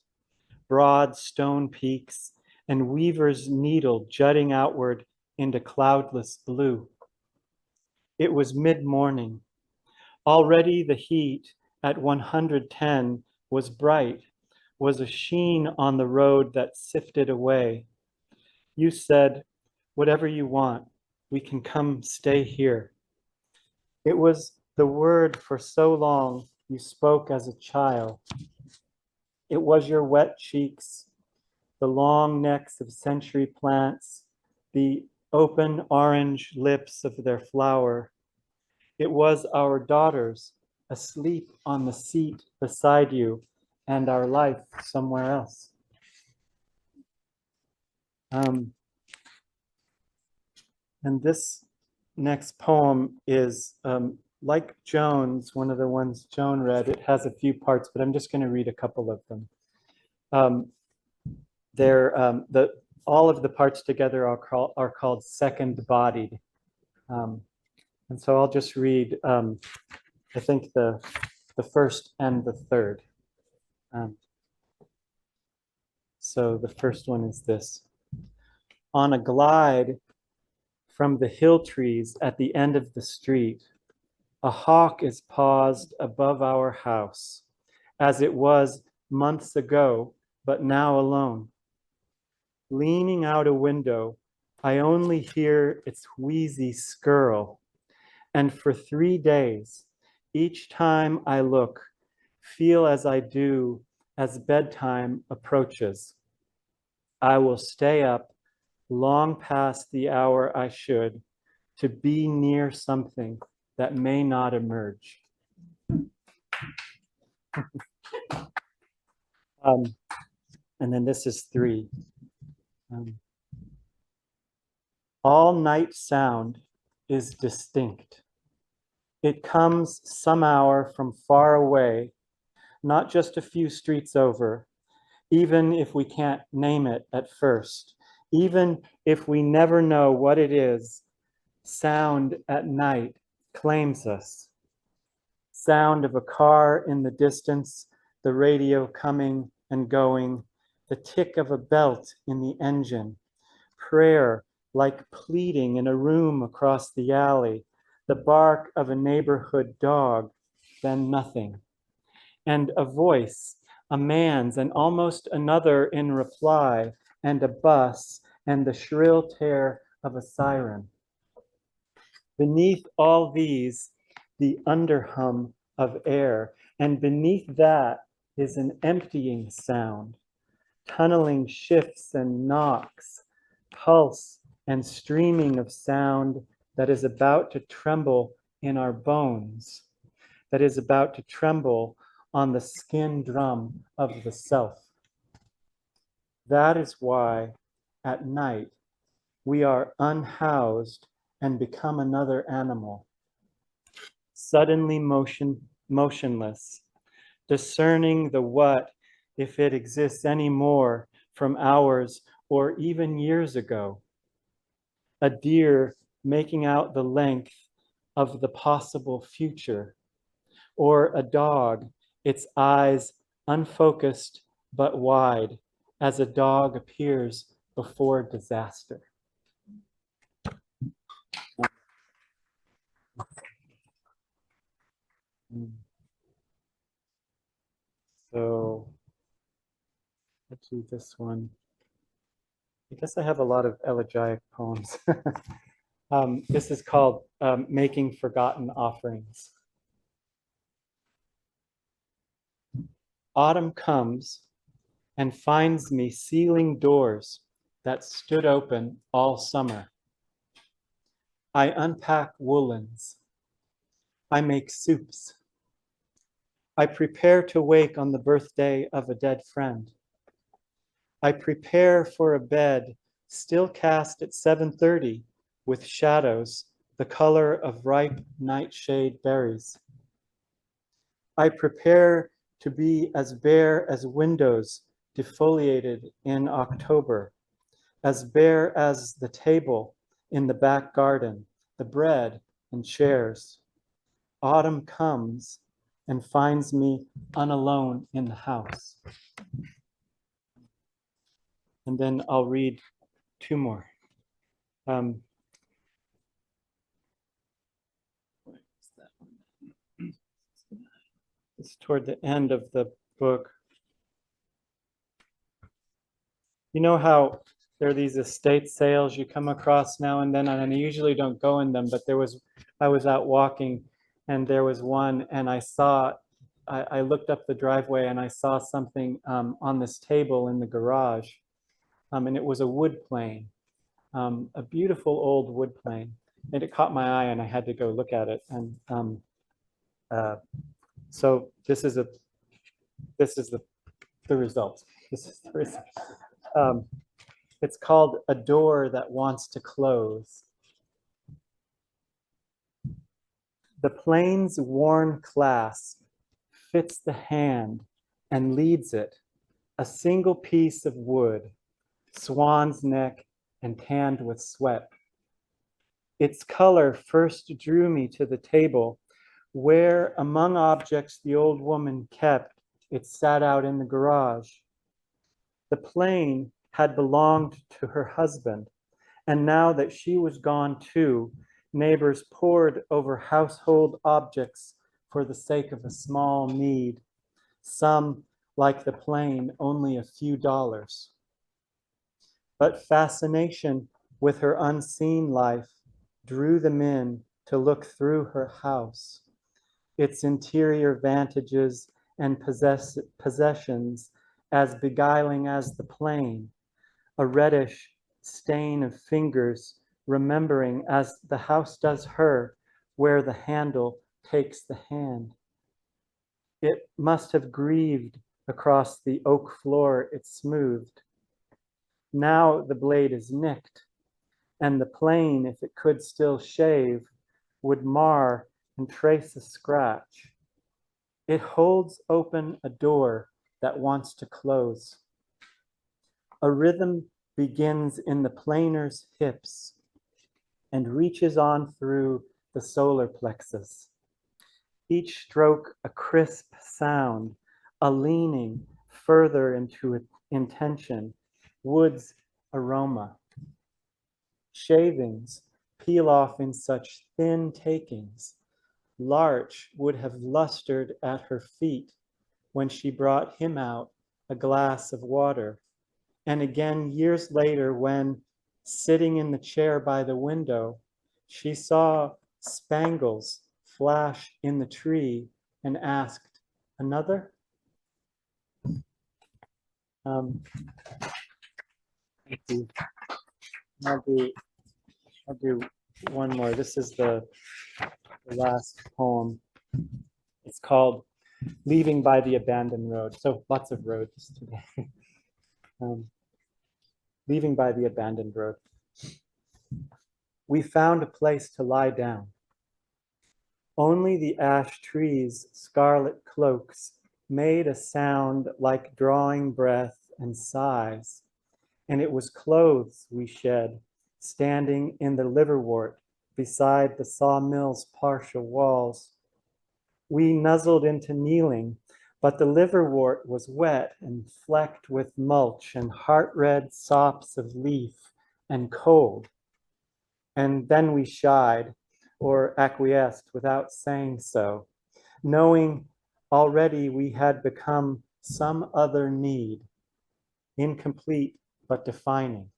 broad stone peaks and weaver's needle jutting outward into cloudless blue. It was mid-morning. Already the heat at 110 was bright, was a sheen on the road that sifted away. You said, whatever you want, we can come stay here. It was the word for so long you spoke as a child. It was your wet cheeks, the long necks of century plants, the open orange lips of their flower. It was our daughters asleep on the seat beside you and our life somewhere else. And this next poem is like Joan's, one of the ones Joan read. It has a few parts, but I'm just going to read a couple of them. All of the parts together are called second bodied. And so I'll just read, I think the first and the third. So the first one is this. On a glide from the hill trees at the end of the street, a hawk is paused above our house, as it was months ago, but now alone. Leaning out a window, I only hear its wheezy skirl, and for 3 days, each time I look, feel as I do as bedtime approaches. I will stay up long past the hour I should to be near something that may not emerge. And then this is 3. All night sound is distinct. It comes some hour from far away, not just a few streets over, even if we can't name it at first, even if we never know what it is. Sound at night claims us. Sound of a car in the distance, the radio coming and going, the tick of a belt in the engine, prayer like pleading in a room across the alley, the bark of a neighborhood dog, then nothing. And a voice, a man's and almost another in reply, and a bus, and the shrill tear of a siren. Beneath all these, the underhum of air, and beneath that is an emptying sound, tunneling shifts and knocks, pulse and streaming of sound that is about to tremble in our bones, that is about to tremble on the skin drum of the self. That is why at night we are unhoused and become another animal, suddenly motionless, discerning the what, if it exists anymore, from hours or even years ago. A deer making out the length of the possible future, or a dog, its eyes unfocused but wide, as a dog appears before disaster. So let's do this one. I guess I have a lot of elegiac poems. This is called Making Forgotten Offerings. Autumn comes and finds me sealing doors that stood open all summer. I unpack woolens. I make soups. I prepare to wake on the birthday of a dead friend. I prepare for a bed still cast at 7:30 with shadows the color of ripe nightshade berries. I prepare to be as bare as windows defoliated in October, as bare as the table in the back garden, the bread and chairs. Autumn comes and finds me unalone in the house. And then I'll read two more. It's toward the end of the book. You know how there are these estate sales you come across now and then, and I usually don't go in them, but I was out walking and there was one, and I looked up the driveway and I saw something on this table in the garage, and it was a wood plane, a beautiful old wood plane, and it caught my eye and I had to go look at it. And so this is the result. This is the result. It's called A Door That Wants to Close. The plane's worn clasp fits the hand and leads it, a single piece of wood, swan's neck and tanned with sweat. Its color first drew me to the table where, among objects the old woman kept, it sat out in the garage. The plane had belonged to her husband, and now that she was gone too, neighbors pored over household objects for the sake of a small need. Some, like the plane, only a few dollars. But fascination with her unseen life drew them in to look through her house, its interior vantages and possessions as beguiling as the plane, a reddish stain of fingers remembering as the house does her where the handle takes the hand. It must have grieved across the oak floor it smoothed. Now the blade is nicked, and the plane, if it could still shave, would mar and trace a scratch. It holds open a door that wants to close. A rhythm begins in the planer's hips and reaches on through the solar plexus. Each stroke a crisp sound, a leaning further into intention, wood's aroma. Shavings peel off in such thin takings. Larch would have lustered at her feet when she brought him out a glass of water. And again years later when, sitting in the chair by the window, she saw spangles flash in the tree and asked, "Another?" I'll do one more. This is the last poem. It's called Leaving by the Abandoned Road. So lots of roads today. Leaving by the abandoned road. We found a place to lie down. Only the ash trees' scarlet cloaks made a sound like drawing breath and sighs, and it was clothes we shed, standing in the liverwort beside the sawmill's partial walls. We nuzzled into kneeling, but the liverwort was wet and flecked with mulch and heart-red sops of leaf and cold. And then we shied, or acquiesced without saying so, knowing already we had become some other need, incomplete but defining.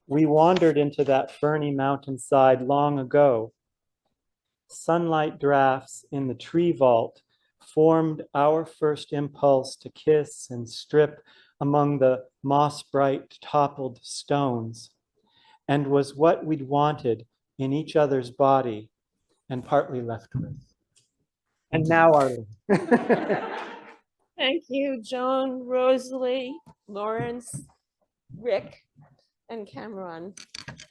We wandered into that ferny mountainside long ago. Sunlight drafts in the tree vault formed our first impulse to kiss and strip among the moss-bright toppled stones, and was what we'd wanted in each other's body and partly left with. And now Arlene. Thank you, Joan, Rosalie, Lawrence, Rick, and Cameron.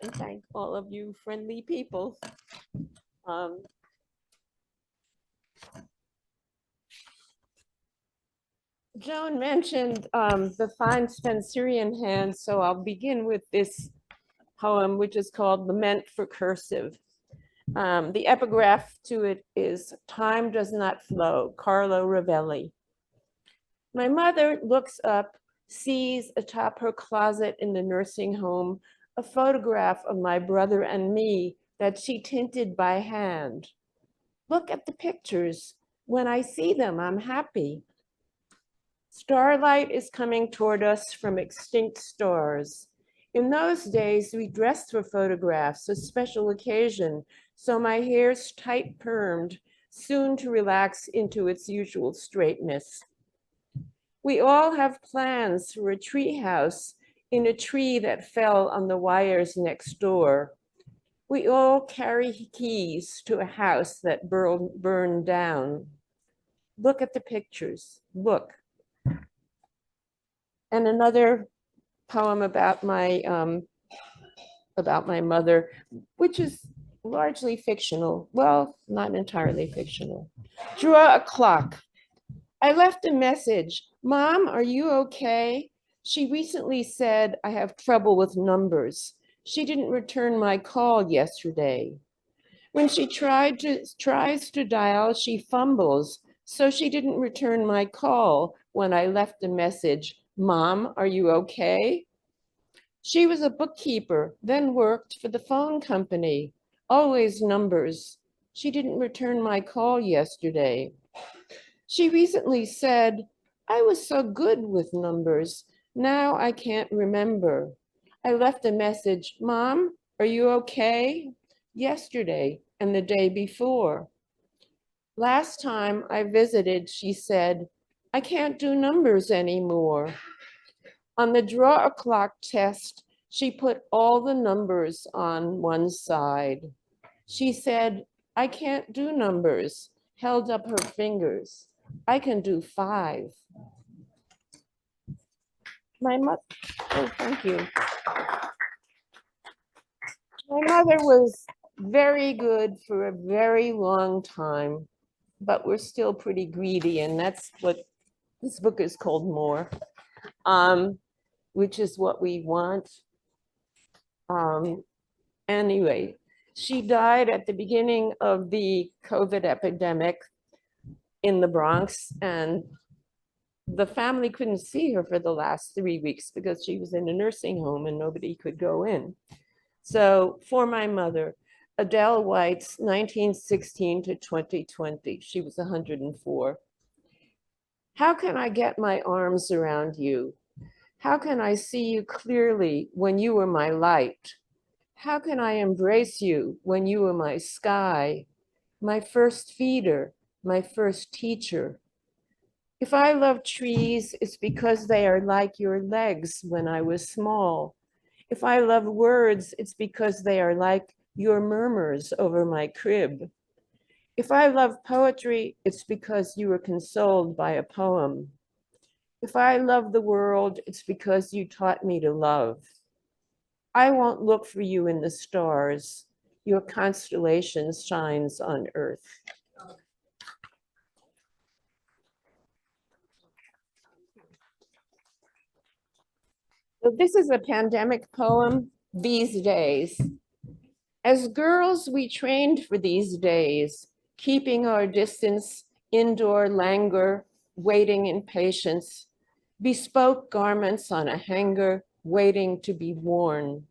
And thank all of you friendly people. Joan mentioned the fine Spencerian hand, so I'll begin with this poem, which is called Lament for Cursive. The epigraph to it is, "Time does not flow," Carlo Rovelli. My mother looks up, sees atop her closet in the nursing home a photograph of my brother and me that she tinted by hand. "Look at the pictures. When I see them, I'm happy." Starlight is coming toward us from extinct stars. In those days, we dressed for photographs, a special occasion, so my hair's tight permed, soon to relax into its usual straightness. We all have plans for a tree house in a tree that fell on the wires next door. We all carry keys to a house that burned down. Look at the pictures, look. And another poem about my mother, which is largely fictional. Well, not entirely fictional. Draw a clock. I left a message. "Mom, are you okay?" She recently said, "I have trouble with numbers." She didn't return my call yesterday. When she tries to dial, she fumbles. So she didn't return my call when I left a message. "Mom, are you okay?" She was a bookkeeper, then worked for the phone company. Always numbers. She didn't return my call yesterday. She recently said, "I was so good with numbers. Now I can't remember." I left a message. "Mom, are you okay?" Yesterday and the day before. Last time I visited, she said, "I can't do numbers anymore." On the draw a clock test, she put all the numbers on one side. She said, "I can't do numbers," held up her fingers. "I can do 5. My mother, oh, thank you. My mother was very good for a very long time, but we're still pretty greedy, and that's what this book is called, More, which is what we want. Anyway, she died at the beginning of the COVID epidemic in the Bronx, and the family couldn't see her for the last 3 weeks because she was in a nursing home and nobody could go in. So for my mother, Adele White's 1916 to 2020, she was 104. How can I get my arms around you? How can I see you clearly when you were my light? How can I embrace you when you were my sky, my first feeder, my first teacher? If I love trees, it's because they are like your legs when I was small. If I love words, it's because they are like your murmurs over my crib. If I love poetry, it's because you were consoled by a poem. If I love the world, it's because you taught me to love. I won't look for you in the stars. Your constellation shines on earth. So this is a pandemic poem, These Days. As girls, we trained for these days, keeping our distance, indoor languor, waiting in patience, bespoke garments on a hanger, waiting to be worn.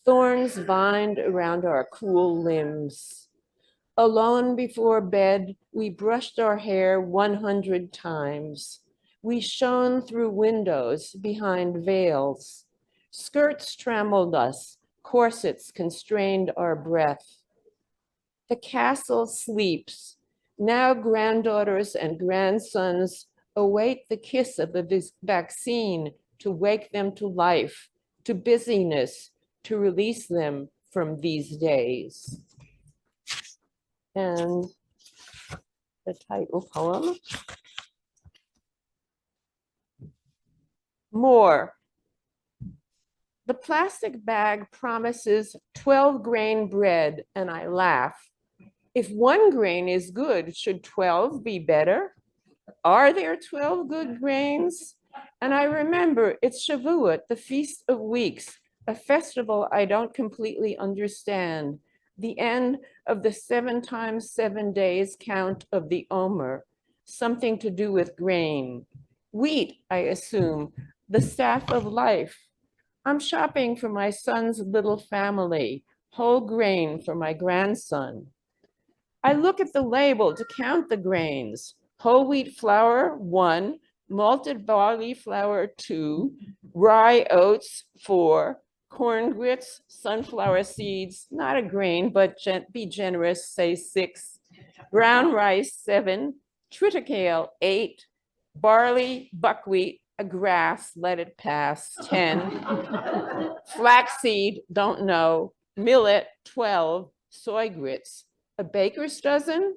Thorns bind around our cool limbs. Alone before bed, we brushed our hair 100 times. We shone through windows behind veils. Skirts trammeled us, corsets constrained our breath. The castle sleeps. Now granddaughters and grandsons await the kiss of the vaccine to wake them to life, to busyness, to release them from these days. And the title poem. More. The plastic bag promises 12-grain bread, and I laugh. If 1 grain is good, should 12 be better? Are there 12 good grains? And I remember it's Shavuot, the Feast of Weeks, a festival I don't completely understand, the end of the 7 times 7 days count of the Omer, something to do with grain. Wheat, I assume, the staff of life. I'm shopping for my son's little family, whole grain for my grandson. I look at the label to count the grains. Whole wheat flour, 1, malted barley flour, 2, rye oats, 4, corn grits, sunflower seeds, not a grain, but be generous, say 6, brown rice, 7, triticale, 8, barley, buckwheat, a grass, let it pass, 10, flaxseed, don't know, millet, 12, soy grits, a baker's dozen,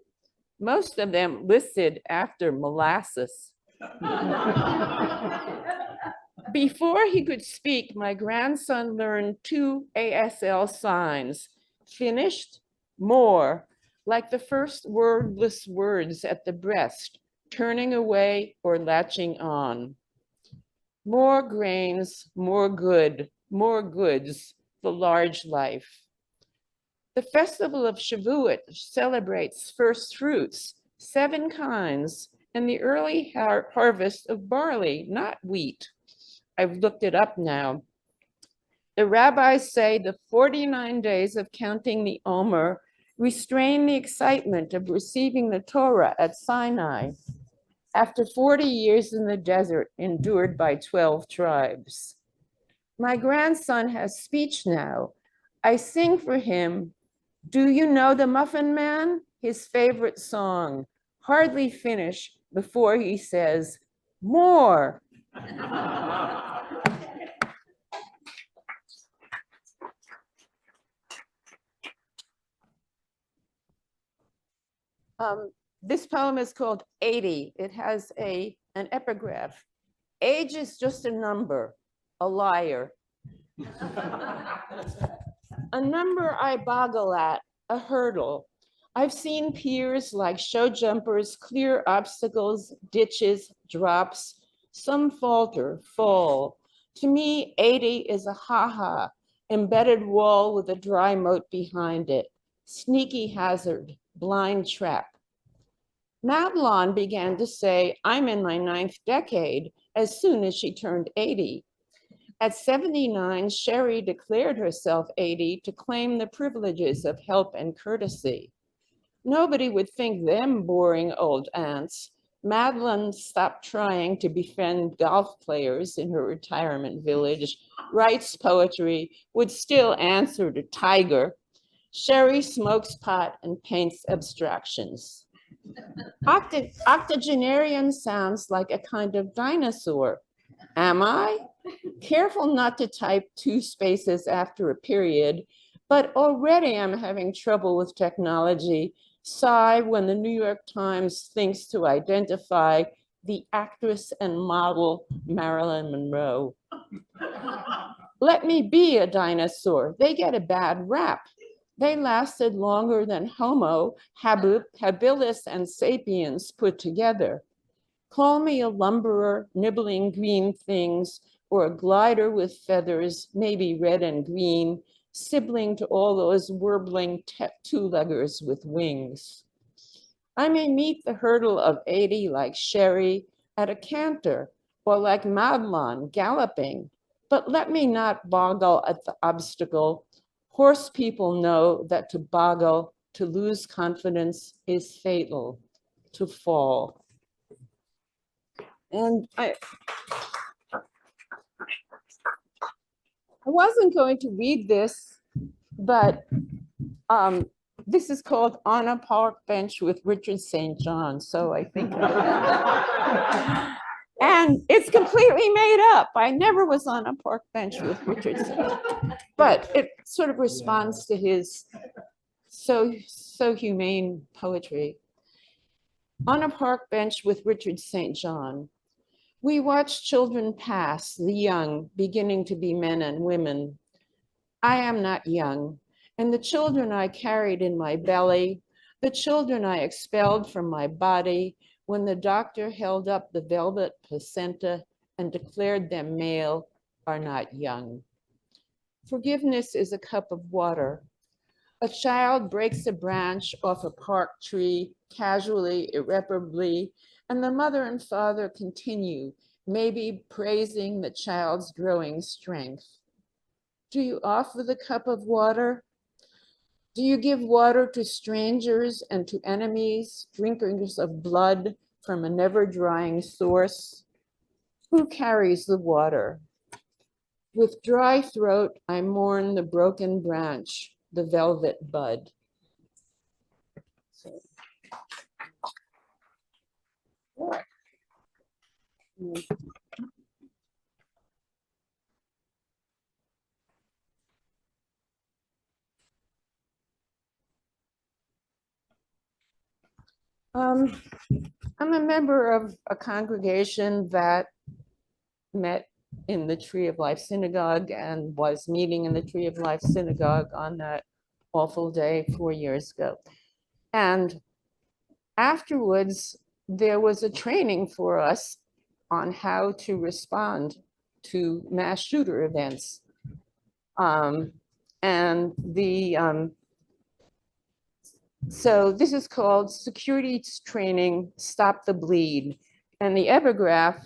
most of them listed after molasses. Before he could speak, my grandson learned 2 ASL signs, finished, more, like the first wordless words at the breast, turning away or latching on. More grains, more good, more goods, the large life. The festival of Shavuot celebrates first fruits, 7 kinds, and the early harvest of barley, not wheat. I've looked it up now. The rabbis say the 49 days of counting the Omer restrain the excitement of receiving the Torah at Sinai after 40 years in the desert endured by 12 tribes. My grandson has speech now. I sing for him, "Do you know the Muffin Man?" His favorite song. Hardly finish before he says, "More." This poem is called 80. It has an epigraph. Age is just a number, a liar. A number I boggle at, a hurdle. I've seen peers like show jumpers clear obstacles, ditches, drops. Some falter, fall. To me, 80 is a ha-ha, embedded wall with a dry moat behind it. Sneaky hazard, blind trap. Madeline began to say, "I'm in my 9th decade," as soon as she turned 80. At 79, Sherry declared herself 80 to claim the privileges of help and courtesy. Nobody would think them boring old aunts. Madeline stopped trying to befriend golf players in her retirement village, writes poetry, would still answer to Tiger. Sherry smokes pot and paints abstractions. Octogenarian sounds like a kind of dinosaur. Am I? Careful not to type 2 spaces after a period, but already I'm having trouble with technology. Sigh when the New York Times thinks to identify the actress and model Marilyn Monroe. Let me be a dinosaur. They get a bad rap. They lasted longer than Homo habilis and sapiens put together. Call me a lumberer nibbling green things, or a glider with feathers, maybe red and green, sibling to all those warbling two-leggers with wings. I may meet the hurdle of 80 like Sherry at a canter, or like Madeline galloping, but let me not boggle at the obstacle. Horse people know that to boggle To lose confidence is fatal. To fall. And I wasn't going to read this, but this is called On a Park Bench with Richard St. John. So I think, and it's completely made up. I never was on a park bench with Richard St. John, but it sort of responds to his so humane poetry. On a park bench with Richard St. John, we watch children pass, the young, beginning to be men and women. I am not young, and the children I carried in my belly, the children I expelled from my body when the doctor held up the velvet placenta and declared them male, are not young. Forgiveness is a cup of water. A child breaks a branch off a park tree casually, irreparably, and the mother and father continue, maybe praising the child's growing strength. Do you offer the cup of water? Do you give water to strangers and to enemies, drinkers of blood from a never-drying source? Who carries the water? With dry throat, I mourn the broken branch, the velvet bud. I'm a member of a congregation that met in the Tree of Life Synagogue and was meeting in the Tree of Life Synagogue on that awful day 4 years ago. And afterwards, there was a training for us on how to respond to mass shooter events. So this is called Security Training, Stop the Bleed. And the epigraph,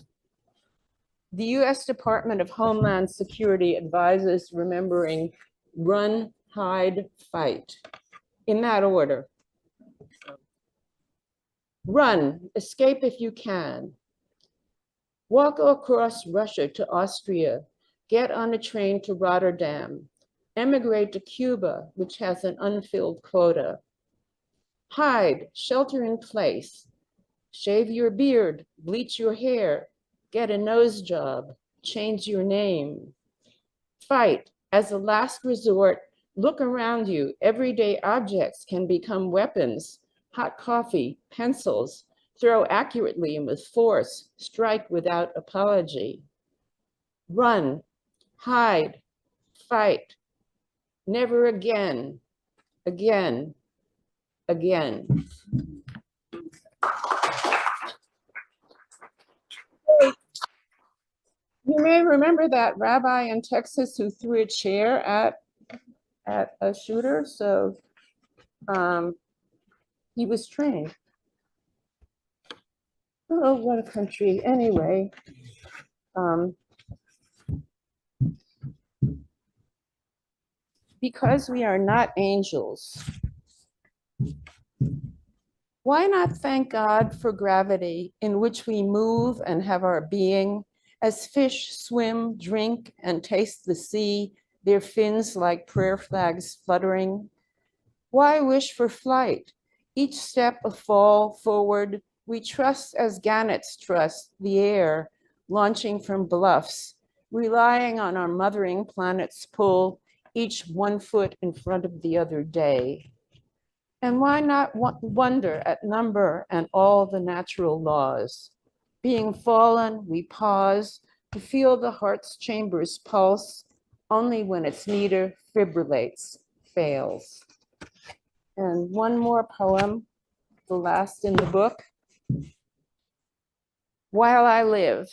the US Department of Homeland Security advises remembering run, hide, fight, in that order. Run, escape if you can. Walk across Russia to Austria, get on a train to Rotterdam, emigrate to Cuba, which has an unfilled quota. Hide, shelter in place, shave your beard, bleach your hair, get a nose job, change your name. Fight, as a last resort, look around you. Everyday objects can become weapons. Hot coffee, pencils, throw accurately and with force, strike without apology. Run, hide, fight, never again, again, again. You may remember that rabbi in Texas who threw a chair at a shooter, so he was trained. Oh, what a country. Anyway, because we are not angels, why not thank God for gravity in which we move and have our being, as fish swim, drink, and taste the sea, their fins like prayer flags fluttering? Why wish for flight? Each step a fall forward, we trust as gannets trust the air, launching from bluffs, relying on our mothering planet's pull, each 1 foot in front of the other day. And why not wonder at number and all the natural laws? Being fallen, we pause to feel the heart's chambers pulse only when its meter fibrillates, fails. And one more poem, the last in the book. While I live,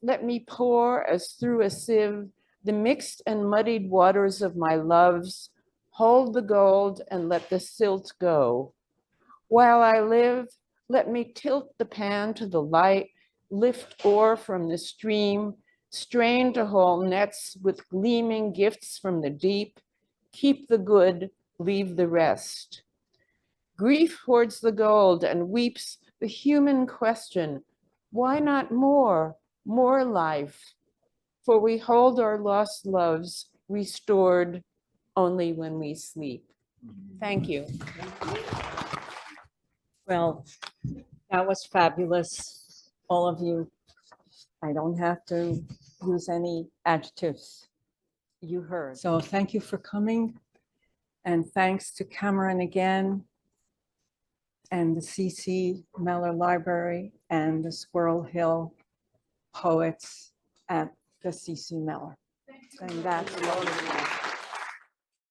let me pour as through a sieve the mixed and muddied waters of my loves. Hold the gold and let the silt go. While I live, let me tilt the pan to the light, lift ore from the stream, strain to haul nets with gleaming gifts from the deep, keep the good, leave the rest. Grief hoards the gold and weeps the human question, why not more life? For we hold our lost loves restored only when we sleep. Thank you. Well, that was fabulous, all of you. I don't have to use any adjectives. You heard. So thank you for coming. And thanks to Cameron again, and the C.C. Mellor Library, and the Squirrel Hill Poets at the C.C. Mellor. And that's